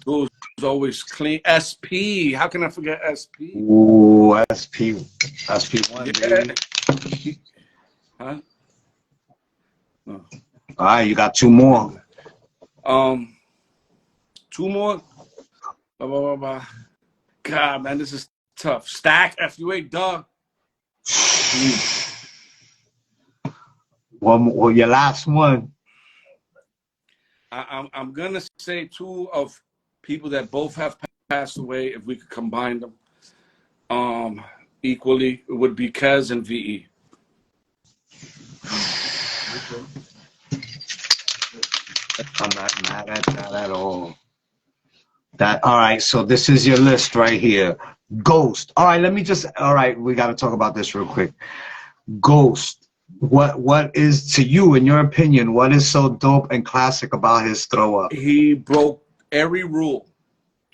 Dual's always clean. SP. How can I forget SP? Ooh, SP1, baby. Huh? No. All right, you got 2 more. Two more. Blah, blah, blah, blah. God, man, this is tough. Stack, FUA, dog. Well, your last one. I'm gonna say two of people that both have passed away. If we could combine them, equally, it would be Kez and VE. I'm not mad at that at all. All right, so this is your list right here. Ghost. All right, all right, we got to talk about this real quick. Ghost. What is, to you, in your opinion, what is so dope and classic about his throw up? He broke every rule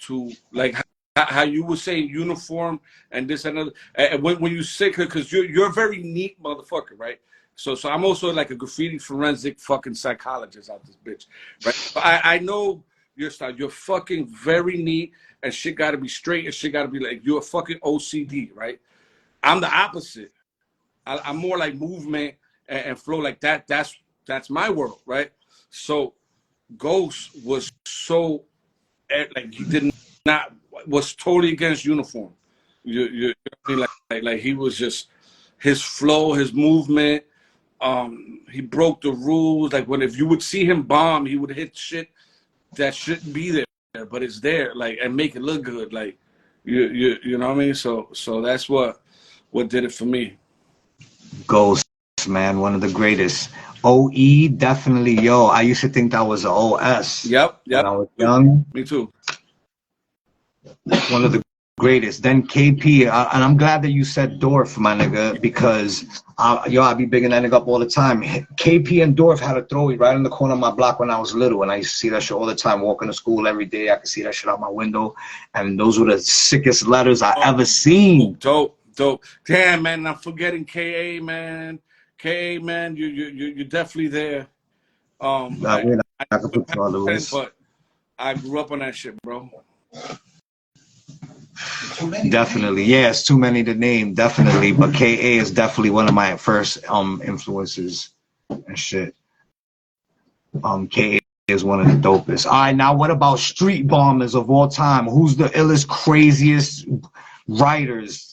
to, like, how you would say uniform and this and other. And when you say, because you're a very neat motherfucker, right? So I'm also like a graffiti forensic fucking psychologist out this bitch, right? But I know your style. You're fucking very neat, and shit got to be straight, and shit got to be like, you're a fucking OCD, right? I'm the opposite. I'm more like movement and flow, like that. That's my world, right? So Ghost was so, like, he did not, was totally against uniform. You know, like he was just, his flow, his movement. He broke the rules. Like, if you would see him bomb, he would hit shit that shouldn't be there, but it's there, like, and make it look good. Like, you know what I mean? So that's what did it for me. Ghost, man, one of the greatest. OE, definitely, yo. I used to think that was an OS. Yep. When I was young. Me too. One of the greatest. Then KP, and I'm glad that you said Dorf, my nigga, because I be bigging that nigga up all the time. KP and Dorf had a throwy right in the corner of my block when I was little, and I used to see that shit all the time. Walking to school every day, I could see that shit out my window, and those were the sickest letters I ever seen. Dope. Damn, man, I'm forgetting KA, man. KA, man, you're definitely there. I could put you on the list, but I grew up on that shit, bro. Definitely, yeah, it's too many to name, definitely, but KA is definitely one of my first influences and shit. KA is one of the dopest. All right, now what about street bombers of all time? Who's the illest, craziest writers?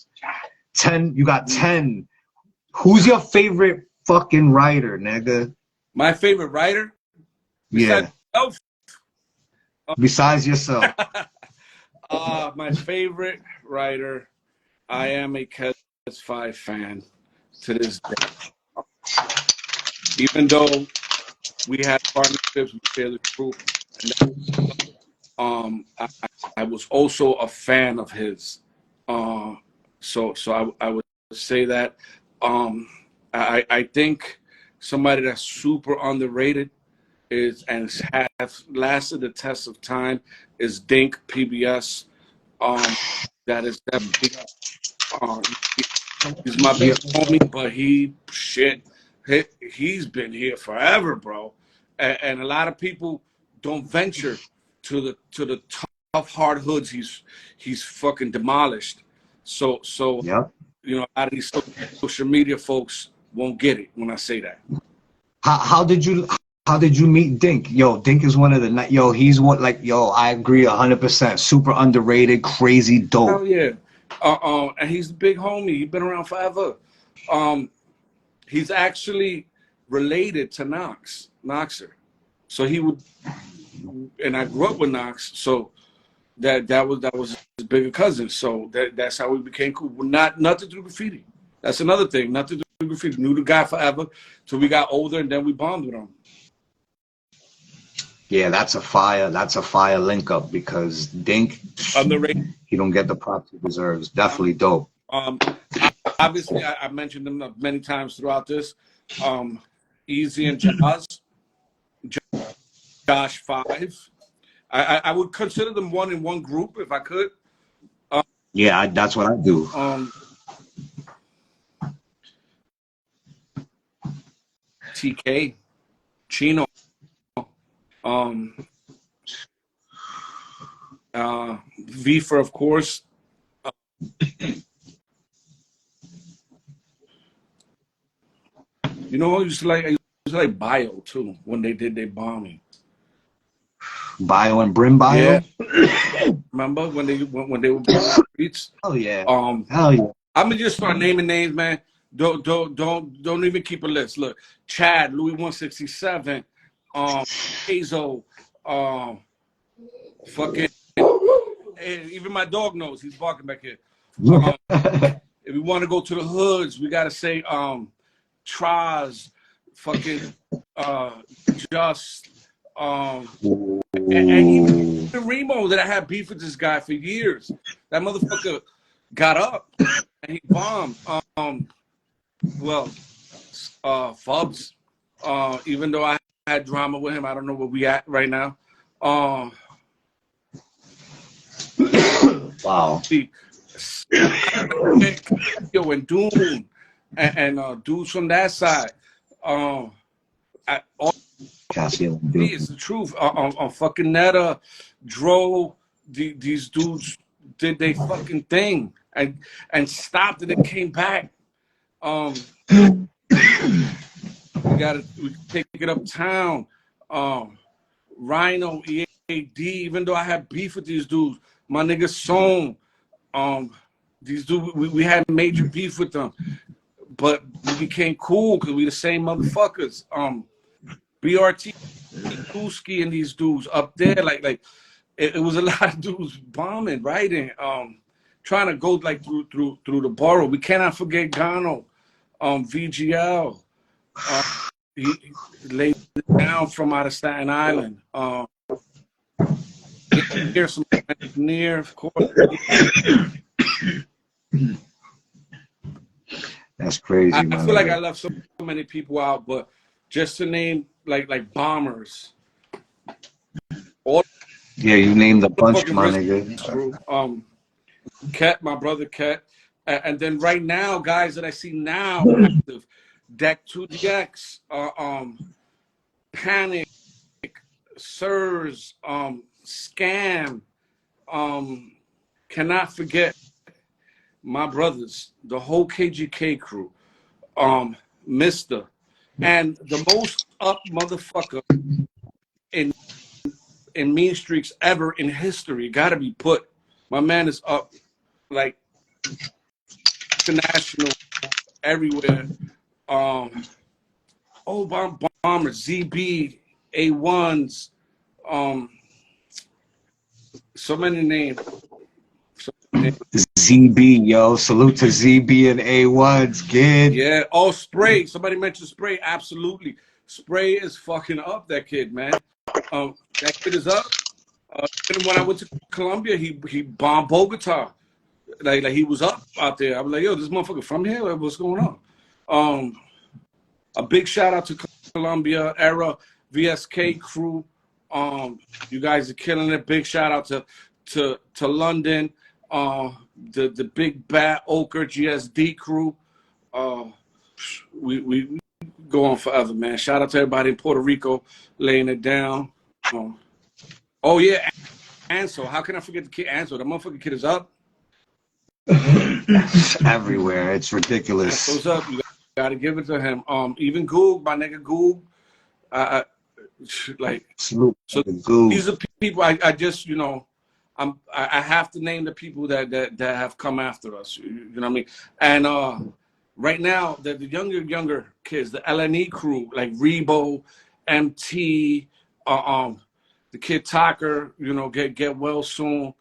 10, you got 10. Who's your favorite fucking writer, nigga? My favorite writer? Yeah. Besides yourself. My favorite writer, I am a Kez 5 fan to this day. Even though we had partnerships with Taylor Group, I was also a fan of his. So I would say that. I think somebody that's super underrated is, and has lasted the test of time, is Dink PBS. That is that big. He's my big homie, but he's been here forever, bro. And a lot of people don't venture to the tough, hard hoods he's fucking demolished. So yep. You know, a lot of these social media folks won't get it when I say that. How did you meet Dink? Yo, Dink is one of the, he's what, like, I agree 100%. Super underrated, crazy dope. Hell yeah. And he's a big homie. He's been around forever. He's actually related to Noxer. So he would, and I grew up with Nox, so that was his bigger cousin. So that's how we became cool. Nothing to do graffiti. That's another thing. Nothing to do graffiti. Knew the guy forever till we got older, and then we bonded with him. Yeah, that's a fire link up, because Dink, underrated. He don't get the props he deserves. Definitely dope. Obviously, I mentioned them many times throughout this. Easy and Josh 5. I would consider them one in one group if I could. Yeah, that's what I do. TK, Chino, Vifer, of course. You know, I used to like Bio too when they did their bombing. Bio and Brim Bio. Yeah. Remember when they were streets? Oh yeah. Hell yeah. I'm gonna just start naming names, man. Don't even keep a list. Look, Chad, Louis 167, Hazel, fucking, even my dog knows. He's barking back here. If we want to go to the hoods, we gotta say Traz, fucking Just, and even Remo, that I had beef with this guy for years. That motherfucker got up and he bombed. Fubs. Even though I had drama with him, I don't know where we at right now. Wow. Yo, and Doom and dudes from that side. It's the truth. On fucking Netta, Dro, these dudes did they fucking thing and stopped and it came back. We take it uptown. Rhino, EAD, even though I had beef with these dudes, my nigga Song, these dudes, we had major beef with them, but we became cool because we the same motherfuckers. BRT, Kuski, and these dudes up there, like it was a lot of dudes bombing, right, and trying to go like through the borough. We cannot forget Gano, VGL. He laid it down from out of Staten Island. Here's some engineer, of course. That's crazy. I feel like I left so many people out, but just to name like bombers. Yeah, you named a bunch, my nigga. Ket, my brother Ket, and then right now, guys that I see now active, Deck 2DX, Panic, Sirs, Scam, cannot forget my brothers, the whole KGK crew, Mister, and the most up motherfucker in mean streaks ever in history. Gotta be put. My man is up like international everywhere. Bombers, ZB, A1s, so many names. ZB, yo, salute to ZB and A1s, kid. Yeah. Oh, Spray. Somebody mentioned Spray. Absolutely. Spray is fucking up, that kid, man. That kid is up. When I went to Colombia, he bombed Bogota. Like he was up out there. I was like, yo, this motherfucker from here? Like, what's going on? A big shout out to Colombia era VSK crew. You guys are killing it. Big shout out to London. The big bat Ochre GSD crew. We go on forever, man. Shout out to everybody in Puerto Rico laying it down. Oh yeah, Ansel. How can I forget the kid Ansel? The motherfucking kid is up. Everywhere. It's ridiculous. What's up? You gotta give it to him. Even Goog, my nigga Goog. Like salute. So Goog. These are people I just, I have to name the people that have come after us. You know what I mean? And right now, the younger kids, the LNE crew, like Rebo, MT, the kid Tucker, get well soon.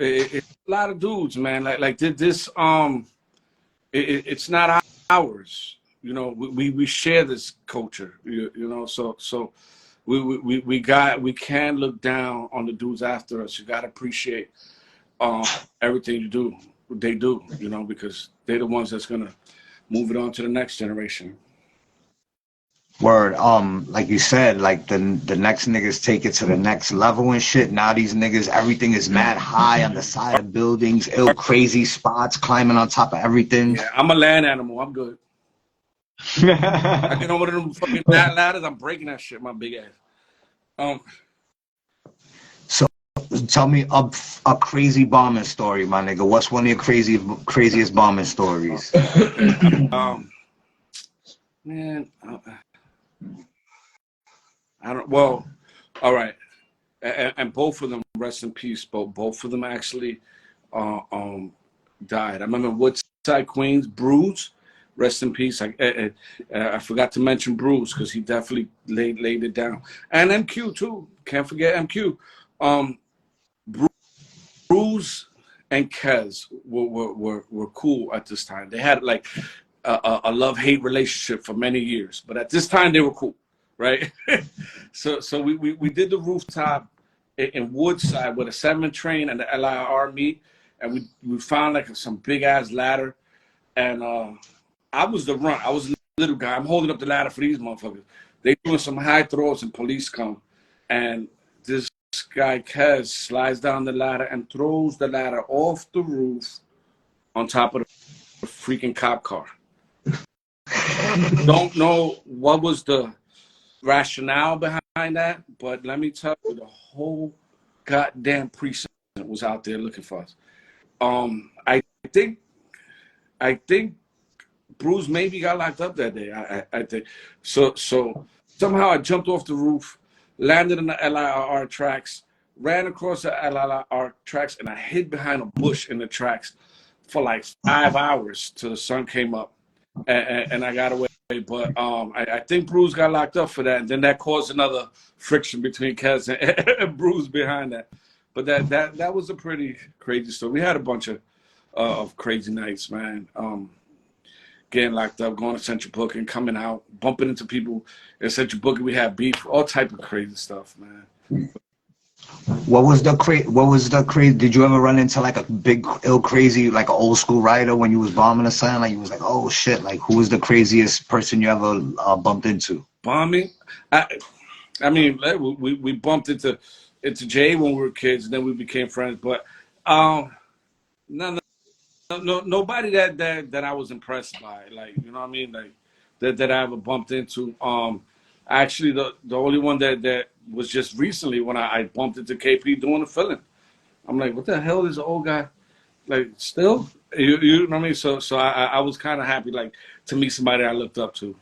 It's a lot of dudes, man. Like this, it's not ours. We share this culture. So we can't look down on the dudes after us. You gotta appreciate everything they do, because they're the ones that's gonna move it on to the next generation. Word, like you said, like the next niggas take it to the next level and shit. Now these niggas, everything is mad high on the side of buildings, ill crazy spots, climbing on top of everything. Yeah, I'm a land animal. I'm good. I get on one of them fucking ladders, I'm breaking that shit, my big ass. So tell me a crazy bombing story, my nigga. What's one of your craziest bombing stories? Man, I don't. Well, all right. and both of them, rest in peace. Both of them actually died. I remember Woodside, Queens, Bruce, rest in peace. I forgot to mention Bruce because he definitely laid it down, and MQ too. Can't forget MQ. Bruce and Kez were cool at this time. They had like a love-hate relationship for many years, but at this time they were cool, right? so we did the rooftop in Woodside with a 7 train and the LIR meet, and we found like some big ass ladder, and I was the runt. I was the little guy. I'm holding up the ladder for these motherfuckers. They doing some high throws and police come, and this guy Kez slides down the ladder and throws the ladder off the roof on top of the freaking cop car. Don't know what was the rationale behind that, but let me tell you, the whole goddamn precinct was out there looking for us. I think Bruce maybe got locked up that day. I think so. Somehow I jumped off the roof, landed in the LIR tracks, ran across the LIR tracks, and I hid behind a bush in the tracks for like 5 hours till the sun came up, and I got away. But I think Bruce got locked up for that, and then that caused another friction between Kez and Bruce behind that. But that was a pretty crazy story. We had a bunch of crazy nights, man. Getting locked up, going to Central Booking, coming out, bumping into people at Central Booking. We had beef, all type of crazy stuff, man. What was the crazy? Did you ever run into like a big crazy, like an old school rider when you was bombing or something? Like you was like, oh shit! Like who was the craziest person you ever bumped into? Bombing? I mean, we bumped into Jay when we were kids, and then we became friends. But nobody that I was impressed by, like, you know what I mean, like that I ever bumped into. Actually, the only one that was just recently when I bumped into KP doing the filling. I'm like, what the hell is the old guy like still? You know what I mean? So I was kind of happy like to meet somebody I looked up to.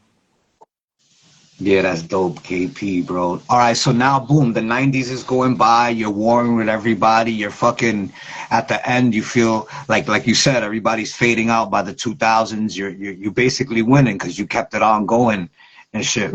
Yeah, that's dope, KP, bro. All right, so now, boom, the 90s is going by. You're warring with everybody. You're fucking, at the end, you feel like you said, everybody's fading out by the 2000s. You're basically winning because you kept it on going and shit.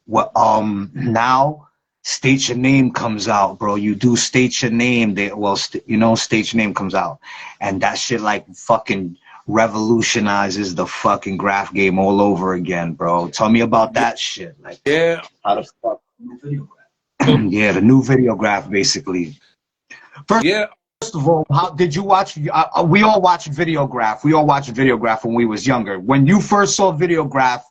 Now, State Your Name comes out, bro. You do State Your Name. State Your Name comes out. And that shit, like, fucking revolutionizes the fucking graph game all over again, bro. Tell me about that shit. Like, yeah, how the fuck? Yeah, the new video graph, basically. First of all, how did you watch? We all watched Videograph. We all watched Videograph when we was younger. When you first saw Videograph,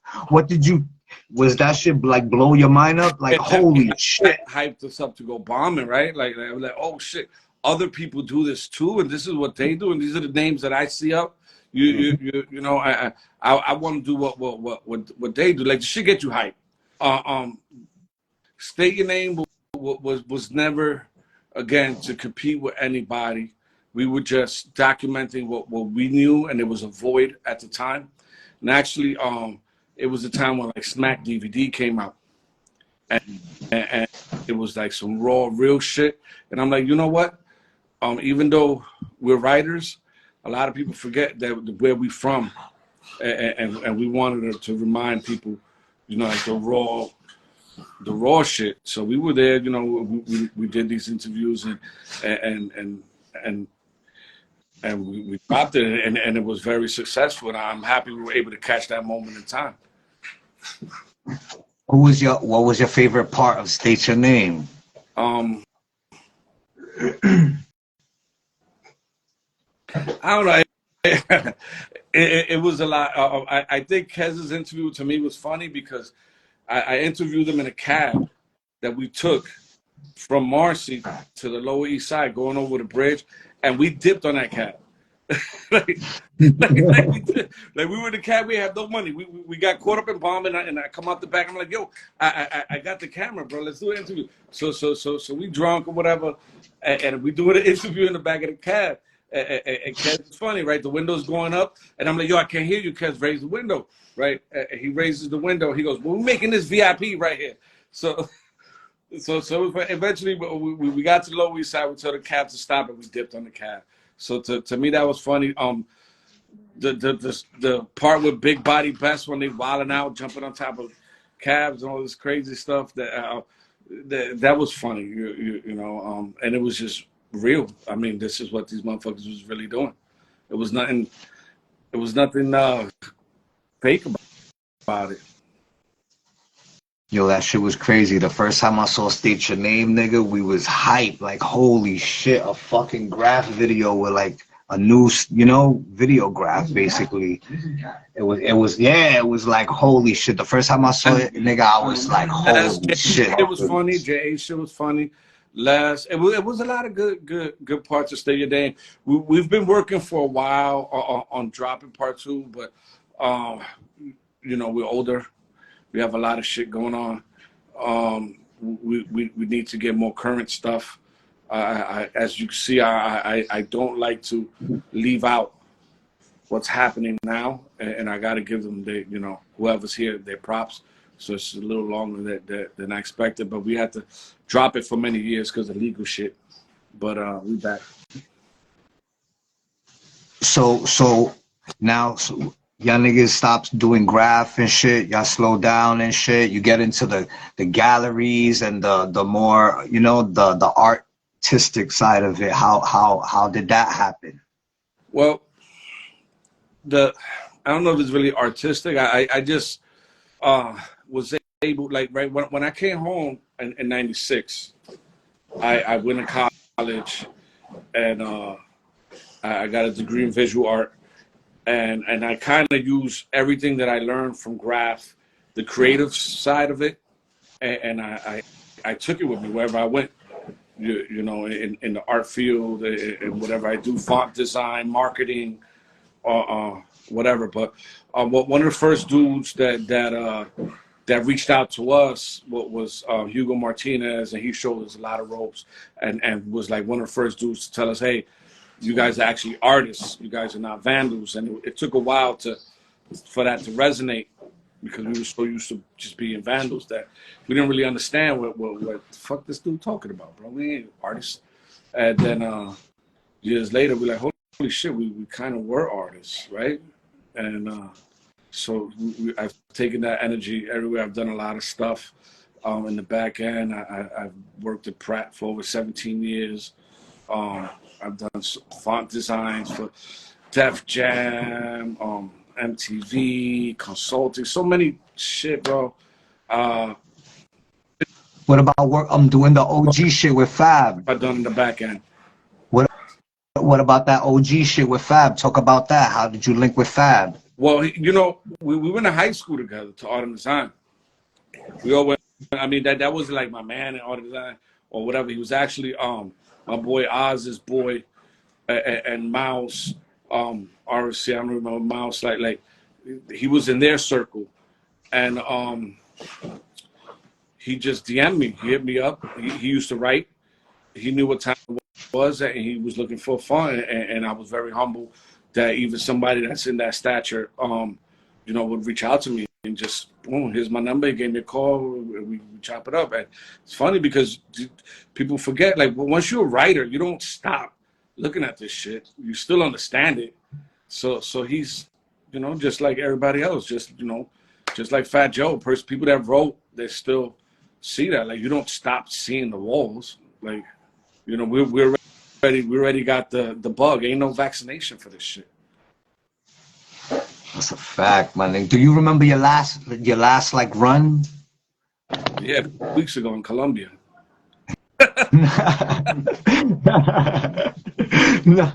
was that shit like blow your mind up? Like, holy shit. Hyped us up to go bombing, right? Like, I was like, oh shit, other people do this too, and this is what they do, and these are the names that I see up. You know, I want to do what they do. Like, the shit get you hyped. State Your Name was never, again, to compete with anybody. We were just documenting what we knew, and it was a void at the time. And actually, it was the time when like Smack DVD came out, and it was like some raw, real shit. And I'm like, you know what? Even though we're writers, a lot of people forget that where we from, and we wanted to remind people, you know, like the raw shit. So we were there, you know, we did these interviews and we dropped it, and it was very successful. And I'm happy we were able to catch that moment in time. What was your favorite part of State Your Name? I don't know. It was a lot. I think Kez's interview to me was funny because I interviewed him in a cab that we took from Marcy to the Lower East Side, going over the bridge, and we dipped on that cab. like we were in the cab, we had no money. We got caught up in bombing, and I come out the back. I'm like, yo, I got the camera, bro. Let's do an interview. So we drunk or whatever, and we do an interview in the back of the cab. And Kez is funny, right? The window's going up, and I'm like, yo, I can't hear you, Kez. Raise the window, right? He raises the window. He goes, well, we're making this VIP right here. So So eventually we got to the Lower East Side. We told the cab to stop, and we dipped on the cab. So to me that was funny. The part with Big Body Best when they wilding out, jumping on top of cabs and all this crazy stuff that was funny. You know, and it was just real. I mean, this is what these motherfuckers was really doing. It was nothing. It was nothing fake about it. Yo, that shit was crazy. The first time I saw State Your Name, nigga, we was hyped. Like, holy shit, a fucking graph video with like a new, you know, video graph, basically. It was like, holy shit. The first time I saw it, nigga, I was like, holy shit. It was funny. J.A. shit was funny. It was a lot of good parts of Stay Your Name. We've been working for a while on dropping part 2, but you know, we're older. We have a lot of shit going on. We need to get more current stuff. As you can see, I don't like to leave out what's happening now, and I got to give them you know, whoever's here, their props. So it's a little longer than I expected, but we had to drop it for many years because of legal shit. But we back. So now. Y'all niggas stopped doing graph and shit. Y'all slow down and shit. You get into the galleries and the more, you know, the artistic side of it. How did that happen? Well, I don't know if it's really artistic. I just was able, like, right when I came home in '96, I went to college and I got a degree in visual art. And I kind of use everything that I learned from graph, the creative side of it, and I took it with me wherever I went. You know, in the art field and whatever I do, font design, marketing, whatever. But one of the first dudes that reached out to us was Hugo Martinez, and he showed us a lot of ropes, and was like one of the first dudes to tell us, hey, you guys are actually artists. You guys are not vandals. And it took a while for that to resonate because we were so used to just being vandals that we didn't really understand what the fuck this dude talking about, bro. We ain't artists. And then years later, we're like, holy shit, we kind of were artists, right? And so I've taken that energy everywhere. I've done a lot of stuff in the back end. I've worked at Pratt for over 17 years. I've done font designs for Def Jam, MTV, consulting, so many shit, bro. What about work? I'm doing the OG shit with Fab. I've done in the back end. What about that OG shit with Fab? Talk about that. How did you link with Fab? Well, you know, we went to high school together to art and design. We all went. I mean, that was like my man in art and design or whatever. He was actually my boy Oz's boy and Mouse, RC, I don't remember Mouse, like he was in their circle. And he just DM'd me. He hit me up. He used to write. He knew what time it was, and he was looking for fun. And I was very humble that even somebody that's in that stature, you know, would reach out to me and just, boom, here's my number. He gave me a call. We chop it up. And it's funny because people forget, like, once you're a writer, you don't stop looking at this shit. You still understand it. So he's, you know, just like everybody else, just, you know, just like Fat Joe, people that wrote, they still see that. Like, you don't stop seeing the walls. Like, you know, we're ready. We already got the bug. Ain't no vaccination for this shit. That's a fact, my nigga. Do you remember your last like run? Yeah, weeks ago in Colombia. No.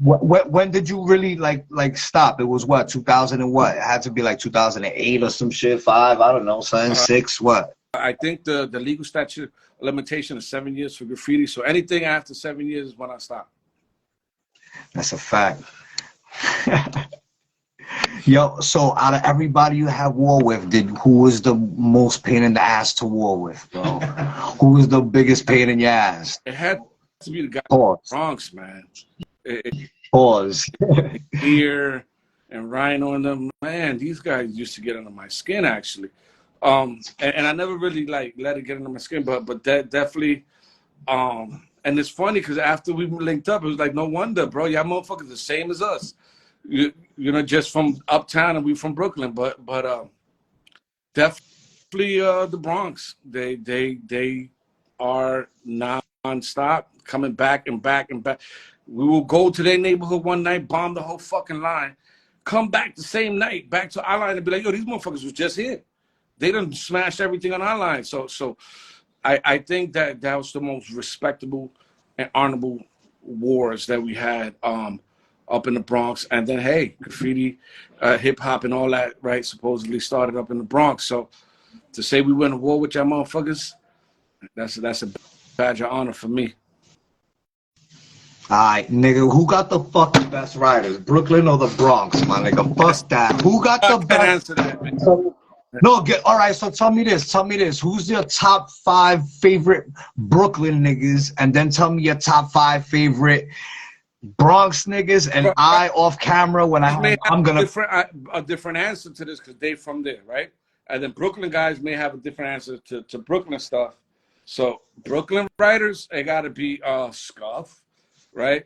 When did you really like stop? It was what, 2000 and what? It had to be like 2008 or some shit, 5, I don't know, something, 6, what? I think the legal statute limitation is 7 years for graffiti. So anything after 7 years is when I stop. That's a fact. Yo, so out of everybody you have war with, who was the most pain in the ass to war with, bro? Who was the biggest pain in your ass? It had to be the guy Pause. from the Bronx, man. Pause. Here and Rhino and them, man, these guys used to get under my skin, actually. And I never really like let it get into my skin, but that definitely. And it's funny because after we linked up, it was like, no wonder, bro, y'all motherfuckers the same as us. You know, just from uptown and we from Brooklyn, but definitely the Bronx. They are nonstop coming back and back and back. We will go to their neighborhood one night, bomb the whole fucking line, come back the same night, back to our line and be like, yo, these motherfuckers was just here. They done smashed everything on our line. So I think that was the most respectable and honorable wars that we had up in the Bronx. And then, hey, graffiti, hip hop, and all that, right, supposedly started up in the Bronx. So to say we went to war with y'all motherfuckers, that's a badge of honor for me. Alright, nigga, who got the fucking best riders? Brooklyn or the Bronx, my nigga? Fuck that. Who got the I can't best? answer that, man. No, alright, so tell me this. Who's your top 5 favorite Brooklyn niggas? And then tell me your top 5 favorite Bronx niggas. And I, off camera, when I'm gonna a different answer to this because they from there, right? And then Brooklyn guys may have a different answer to Brooklyn stuff. So Brooklyn writers, they gotta be Scuff, right?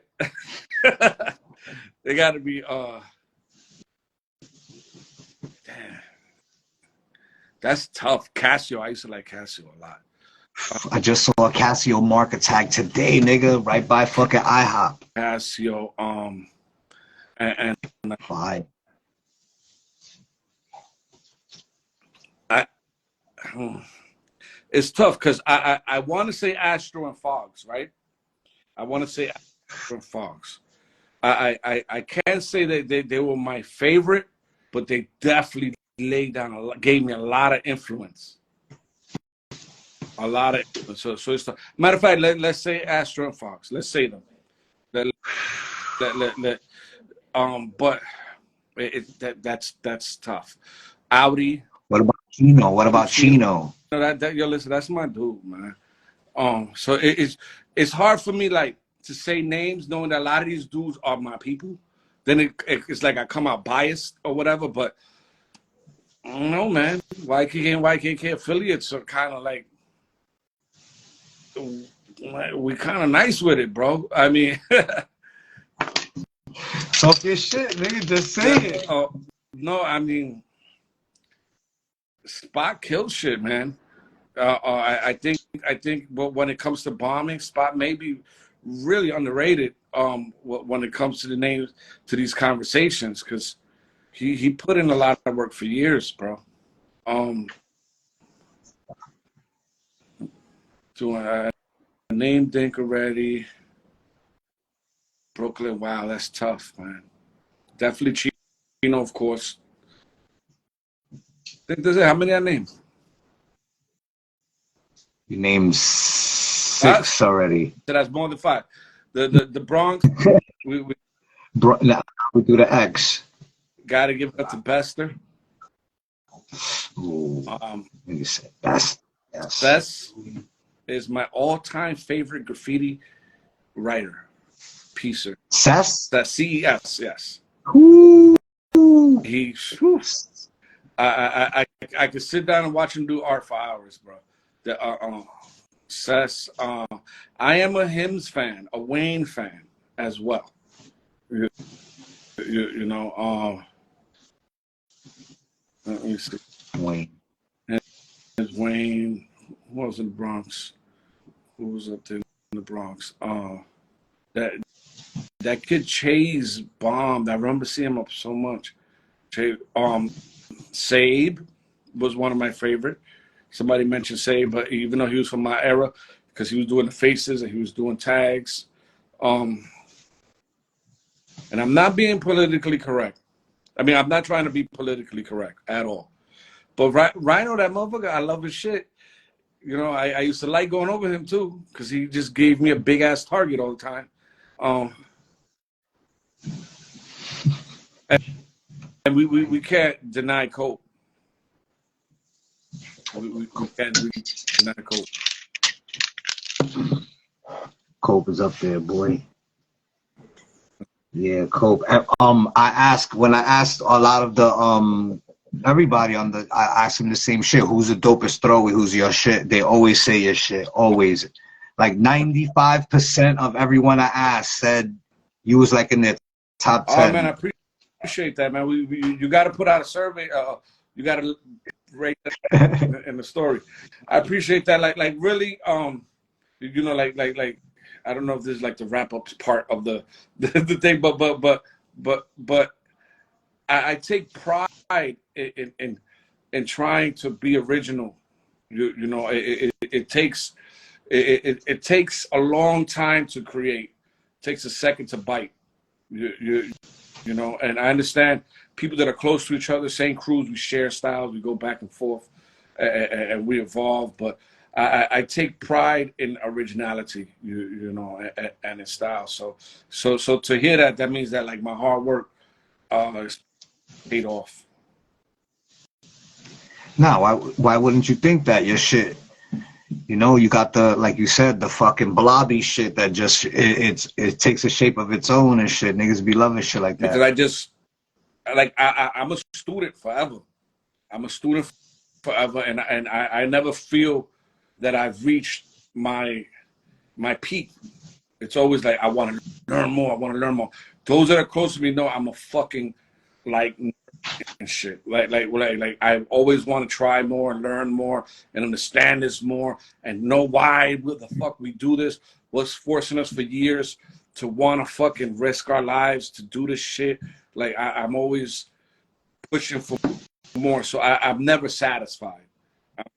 They gotta be damn. That's tough. Casio, I used to like Casio a lot. I just saw a Casio mark attack today, nigga, right by fucking IHOP. Casio, and Fine. it's tough because I want to say Astro and Fogs, right? I want to say Astro and Fogs. I can't say that they were my favorite, but they definitely gave me a lot of influence. A lot of so it's tough. Matter of fact, let's say Astro and Fogs. Let's say them. But that's tough. Audi. What about Chino? What about Chino? Yo, listen, that's my dude, man. So it's hard for me like to say names, knowing that a lot of these dudes are my people. Then it's like I come out biased or whatever. But I don't know, man. YKK and YKK affiliates are kind of like we kind of nice with it, bro. I mean, talk your shit, nigga. Just say it. No, I mean, Spot kills shit, man. I think when it comes to bombing, Spot may be really underrated when it comes to the names to these conversations because he put in a lot of work for years, bro. To a name Dink already. Brooklyn, wow, that's tough, man. Definitely Chino, of course. How many I named? You named 6 already. So that's more than 5. The Bronx, we do the X. Gotta give it to Bester. Ooh, you said Best. Yes. Best is my all-time favorite graffiti writer, piecer. Cess? That CES, yes. Ooh. He, whew, I could sit down and watch him do art for hours, bro. Cess, I am a Hims fan, a Wayne fan as well. You know, let me see. Wayne. There's Wayne. Who was in the Bronx? Who was up there in the Bronx? That kid Chase bombed. I remember seeing him up so much. Sabe was one of my favorite. Somebody mentioned Sabe, but even though he was from my era, because he was doing the faces and he was doing tags. And I'm not being politically correct. I mean, I'm not trying to be politically correct at all. But Rhino, that motherfucker, I love his shit. You know, I used to like going over him too, because he just gave me a big ass target all the time. And we can't deny Cope. We can't deny Cope. Cope is up there, boy. Yeah, Cope. When I asked a lot of the everybody on the, I ask them the same shit. Who's the dopest thrower? Who's your shit? They always say your shit. Always. Like 95% of everyone I asked said you was like in their top 10. Oh man, I appreciate that, man. You got to put out a survey. You got to rate that in the story. I appreciate that. Like really, you know, like I don't know if this is like the wrap up part of the thing, but I take pride in trying to be original. You know, it takes a long time to create. It takes a second to bite. You know, and I understand people that are close to each other, same crews, we share styles, we go back and forth, and we evolve. But I take pride in originality, you know, and in style. So to hear that means that like my hard work is paid off. Now, why wouldn't you think that your shit? You know, you got the, like you said, the fucking blobby shit that just it takes a shape of its own and shit. Niggas be loving shit like that. Because I'm a student forever. I'm a student forever, and I never feel that I've reached my peak. It's always like I want to learn more. I want to learn more. Those that are close to me know I'm a fucking like and shit. Like I always want to try more and learn more and understand this more and know why the fuck we do this. What's forcing us for years to want to fucking risk our lives to do this shit. Like I'm always pushing for more. So I'm never satisfied.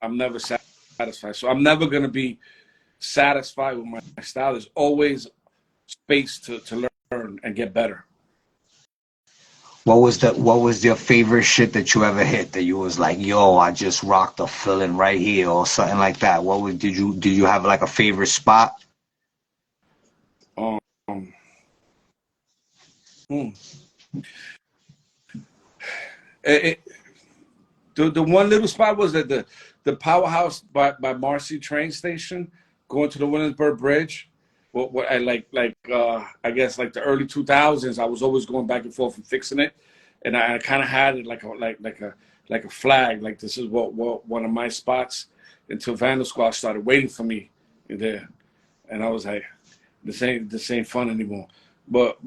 I'm never satisfied. So I'm never gonna be satisfied with my style. There's always space to learn and get better. What was your favorite shit that you ever hit that you was like, yo, I just rocked a feeling right here or something like that? Did you have like a favorite spot? The one little spot was at the powerhouse by Marcy train station, going to the Williamsburg Bridge. What I I guess like the early 2000s, I was always going back and forth and fixing it, and I kind of had it like a flag, like this is what one of my spots, until Vandal Squad started waiting for me there, and I was like, this ain't fun anymore. But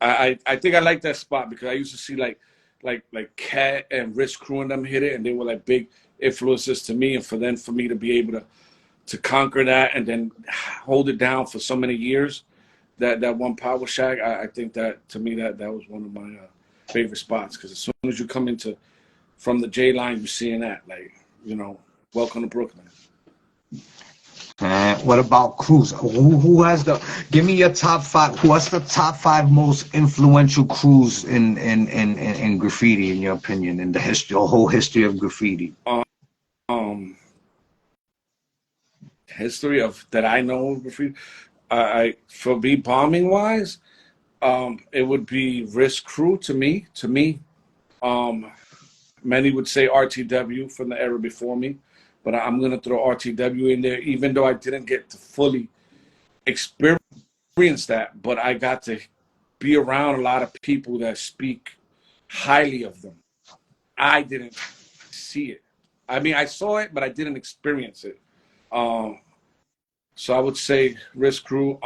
I think I like that spot because I used to see like Cat and Rich Crew and them hit it, and they were like big influences to me, and for me to be able to conquer that and then hold it down for so many years, that one Power Shack, I think that to me that was one of my favorite spots, because as soon as you come from the J line, you're seeing that, like, you know, welcome to Brooklyn. What about crews? Who has give me your top 5? What's the top 5 most influential crews in graffiti, in your opinion, in the whole history of graffiti? History of that I know of graffiti, for me, bombing wise, it would be Risk Crew to me. Many would say RTW from the era before me, but I'm gonna throw RTW in there, even though I didn't get to fully experience that, but I got to be around a lot of people that speak highly of them. I didn't see it. I mean, I saw it, but I didn't experience it. So I would say Risk Crew,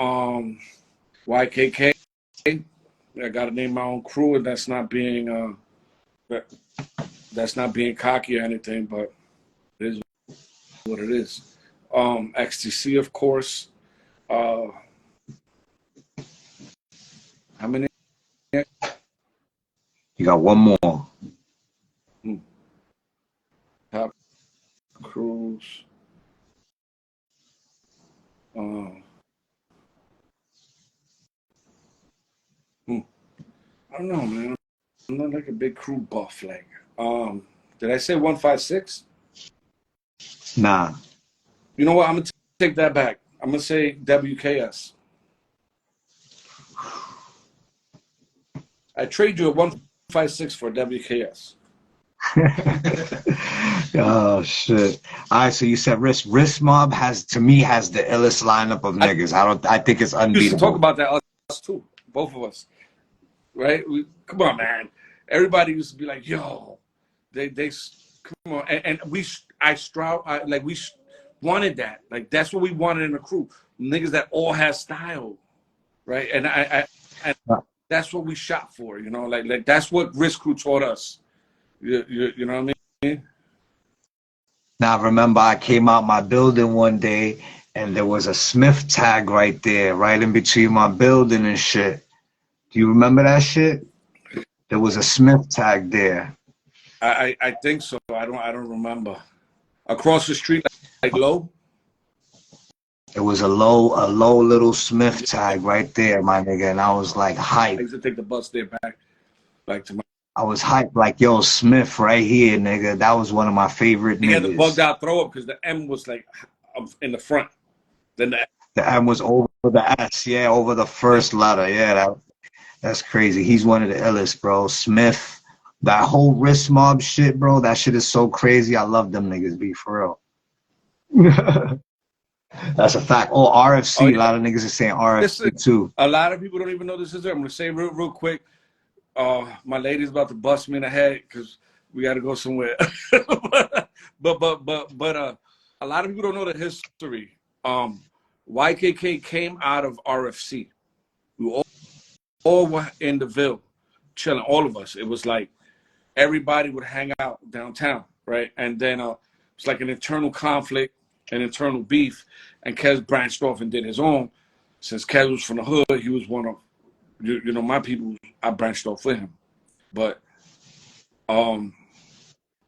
YKK. I got to name my own crew, and that's not being cocky or anything, but it is what it is. XTC, of course. How many? You got one more. Top crews. I don't know, man. I'm not like a big crew buff. Like, did I say 156? Nah. You know what? I'm gonna take that back. I'm gonna say WKS. I trade you a 156 for WKS. Oh shit! All right, so you said Risk Mob has the illest lineup of niggas. I think it's unbeatable. We used to talk about that, us too, both of us, right? Come on, man. Everybody used to be like, "Yo, come on, and we wanted that. Like that's what we wanted in the crew. Niggas that all had style, right? And and that's what we shot for, you know. Like that's what Risk Crew taught us. You know what I mean? Now, remember, I came out my building one day, and there was a Smith tag right there, right in between my building and shit. Do you remember that shit? There was a Smith tag there. I think so. I don't remember. Across the street, like low. It was a low little Smith tag right there, my nigga, and I was like hype. I used to take the bus there back to my. I was hyped like, yo, Smith right here, nigga. That was one of my favorite niggas. He had the bugged out throw up because the M was like in the front. Then the M was over the S, yeah, over the first letter. Yeah, that's crazy. He's one of the illest, bro. Smith, that whole wrist mob shit, bro. That shit is so crazy. I love them niggas, be for real. That's a fact. Oh, RFC. Oh, yeah. A lot of niggas are saying RFC too. A lot of people don't even know this is there. I'm gonna say real quick. My lady's about to bust me in the head because we got to go somewhere. but a lot of people don't know the history. YKK came out of RFC. We all were in the Ville, chilling. All of us. It was like everybody would hang out downtown, right? And then it's like an internal conflict, an internal beef, and Kez branched off and did his own. Since Kez was from the hood, he was one of you know my people. I branched off with him, but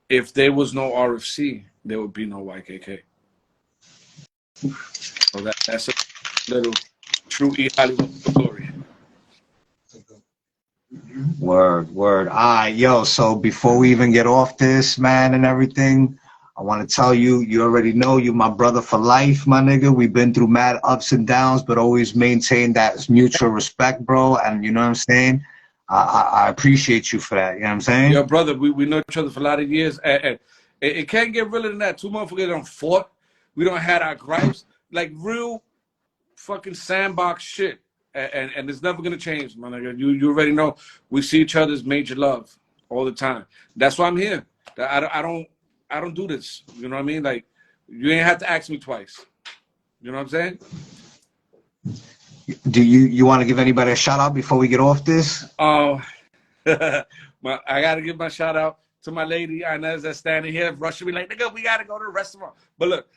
if there was no RFC, there would be no YKK. So that's a little true Hollywood story. Word. All right, yo. So before we even get off this, man, and everything, I want to tell you, you already know you my brother for life, my nigga. We've been through mad ups and downs, but always maintain that mutual respect, bro. And you know what I'm saying? I appreciate you for that. You know what I'm saying? Yo, brother, we know each other for a lot of years. And it can't get realer than that. 2 motherfuckers done fought. We don't had our gripes. Like real fucking sandbox shit. And it's never going to change, my nigga. You already know. We see each other's major love all the time. That's why I'm here. I don't do this. You know what I mean? Like, you ain't have to ask me twice. You know what I'm saying? Do you want to give anybody a shout out before we get off this? I got to give my shout out to my lady Inez that's standing here rushing me like, nigga, we got to go to the restaurant. But look,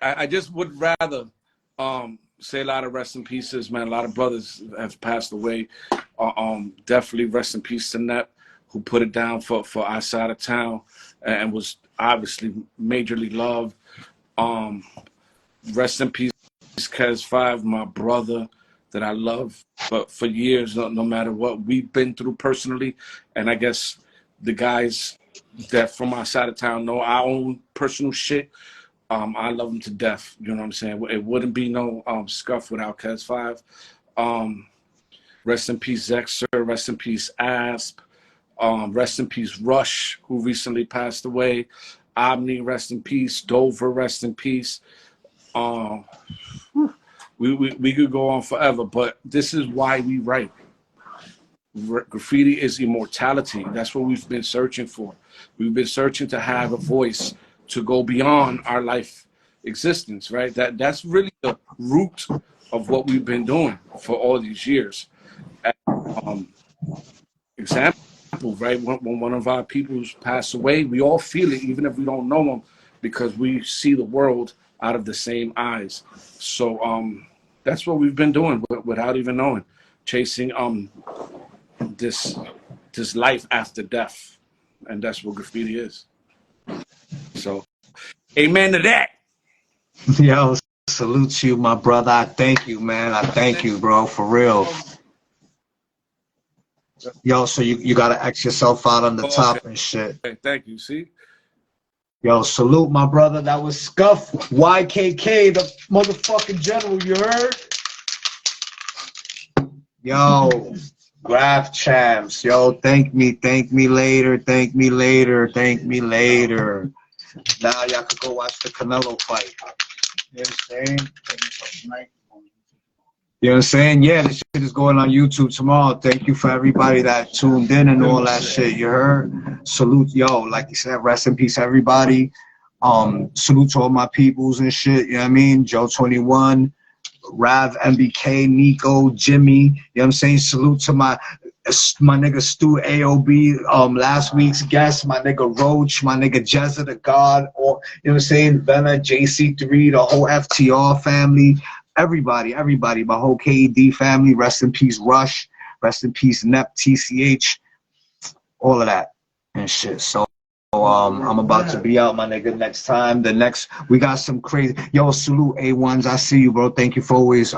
I just would rather say a lot of rest in pieces, man. A lot of brothers have passed away. Definitely rest in peace to Nep, who put it down for our side of town and was obviously majorly loved. Rest in peace, Kez 5, my brother that I love for years, no matter what we've been through personally. And I guess the guys that from our side of town know our own personal shit. I love them to death. You know what I'm saying? It wouldn't be no Scuff without Kez 5. Rest in peace, Zexer. Rest in peace, Asp. Rest in peace, Rush, who recently passed away. Omni, rest in peace. Dover, rest in peace. We could go on forever, but this is why we write. Graffiti is immortality. That's what we've been searching for. We've been searching to have a voice to go beyond our life existence, right? That's really the root of what we've been doing for all these years. Example, right? When one of our peoples pass away, we all feel it, even if we don't know them, because we see the world out of the same eyes. So that's what we've been doing without even knowing, chasing this life after death, and that's what graffiti is. So, amen to that. Yo, salute you, my brother. I thank you, man. I thank you, bro, for real. Yo, so you gotta X yourself out on the top and shit. Okay, thank you. See? Yo, salute, my brother. That was Scuff YKK, the motherfucking general. You heard? Yo, Graph champs. Yo, thank me later. Thank me later. Now y'all could go watch the Canelo fight. You know what I'm saying? You know what I'm saying? Yeah, this shit is going on YouTube tomorrow. Thank you for everybody that tuned in and all that shit. You heard? Salute, yo, like you said, rest in peace, everybody. Salute to all my peoples and shit. You know what I mean? Joe 21, Rav, MBK, Nico, Jimmy. You know what I'm saying? Salute to my nigga Stu AOB, last week's guest, my nigga Roach, my nigga Jezza the God, or you know what I'm saying, Venna, JC3, the whole FTR family, everybody, my whole KED family, rest in peace Rush, rest in peace Nep, TCH, all of that and shit. So I'm about to be out, my nigga, next time. We got some crazy, yo, salute A1s, I see you, bro. Thank you for always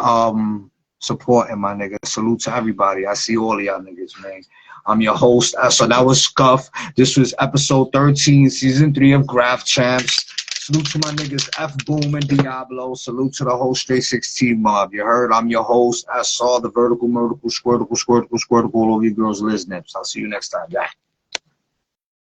supporting, my nigga. Salute to everybody. I see all of y'all niggas, man. I'm your host. So that was Scuff. This was episode 13, season 3 of Graph Champs. Salute to my niggas F Boom and Diablo. Salute to the whole Straight 16 mob. You heard? I'm your host. I saw the vertical, squirticle all over your girls' Liz nips. I'll see you next time. Bye.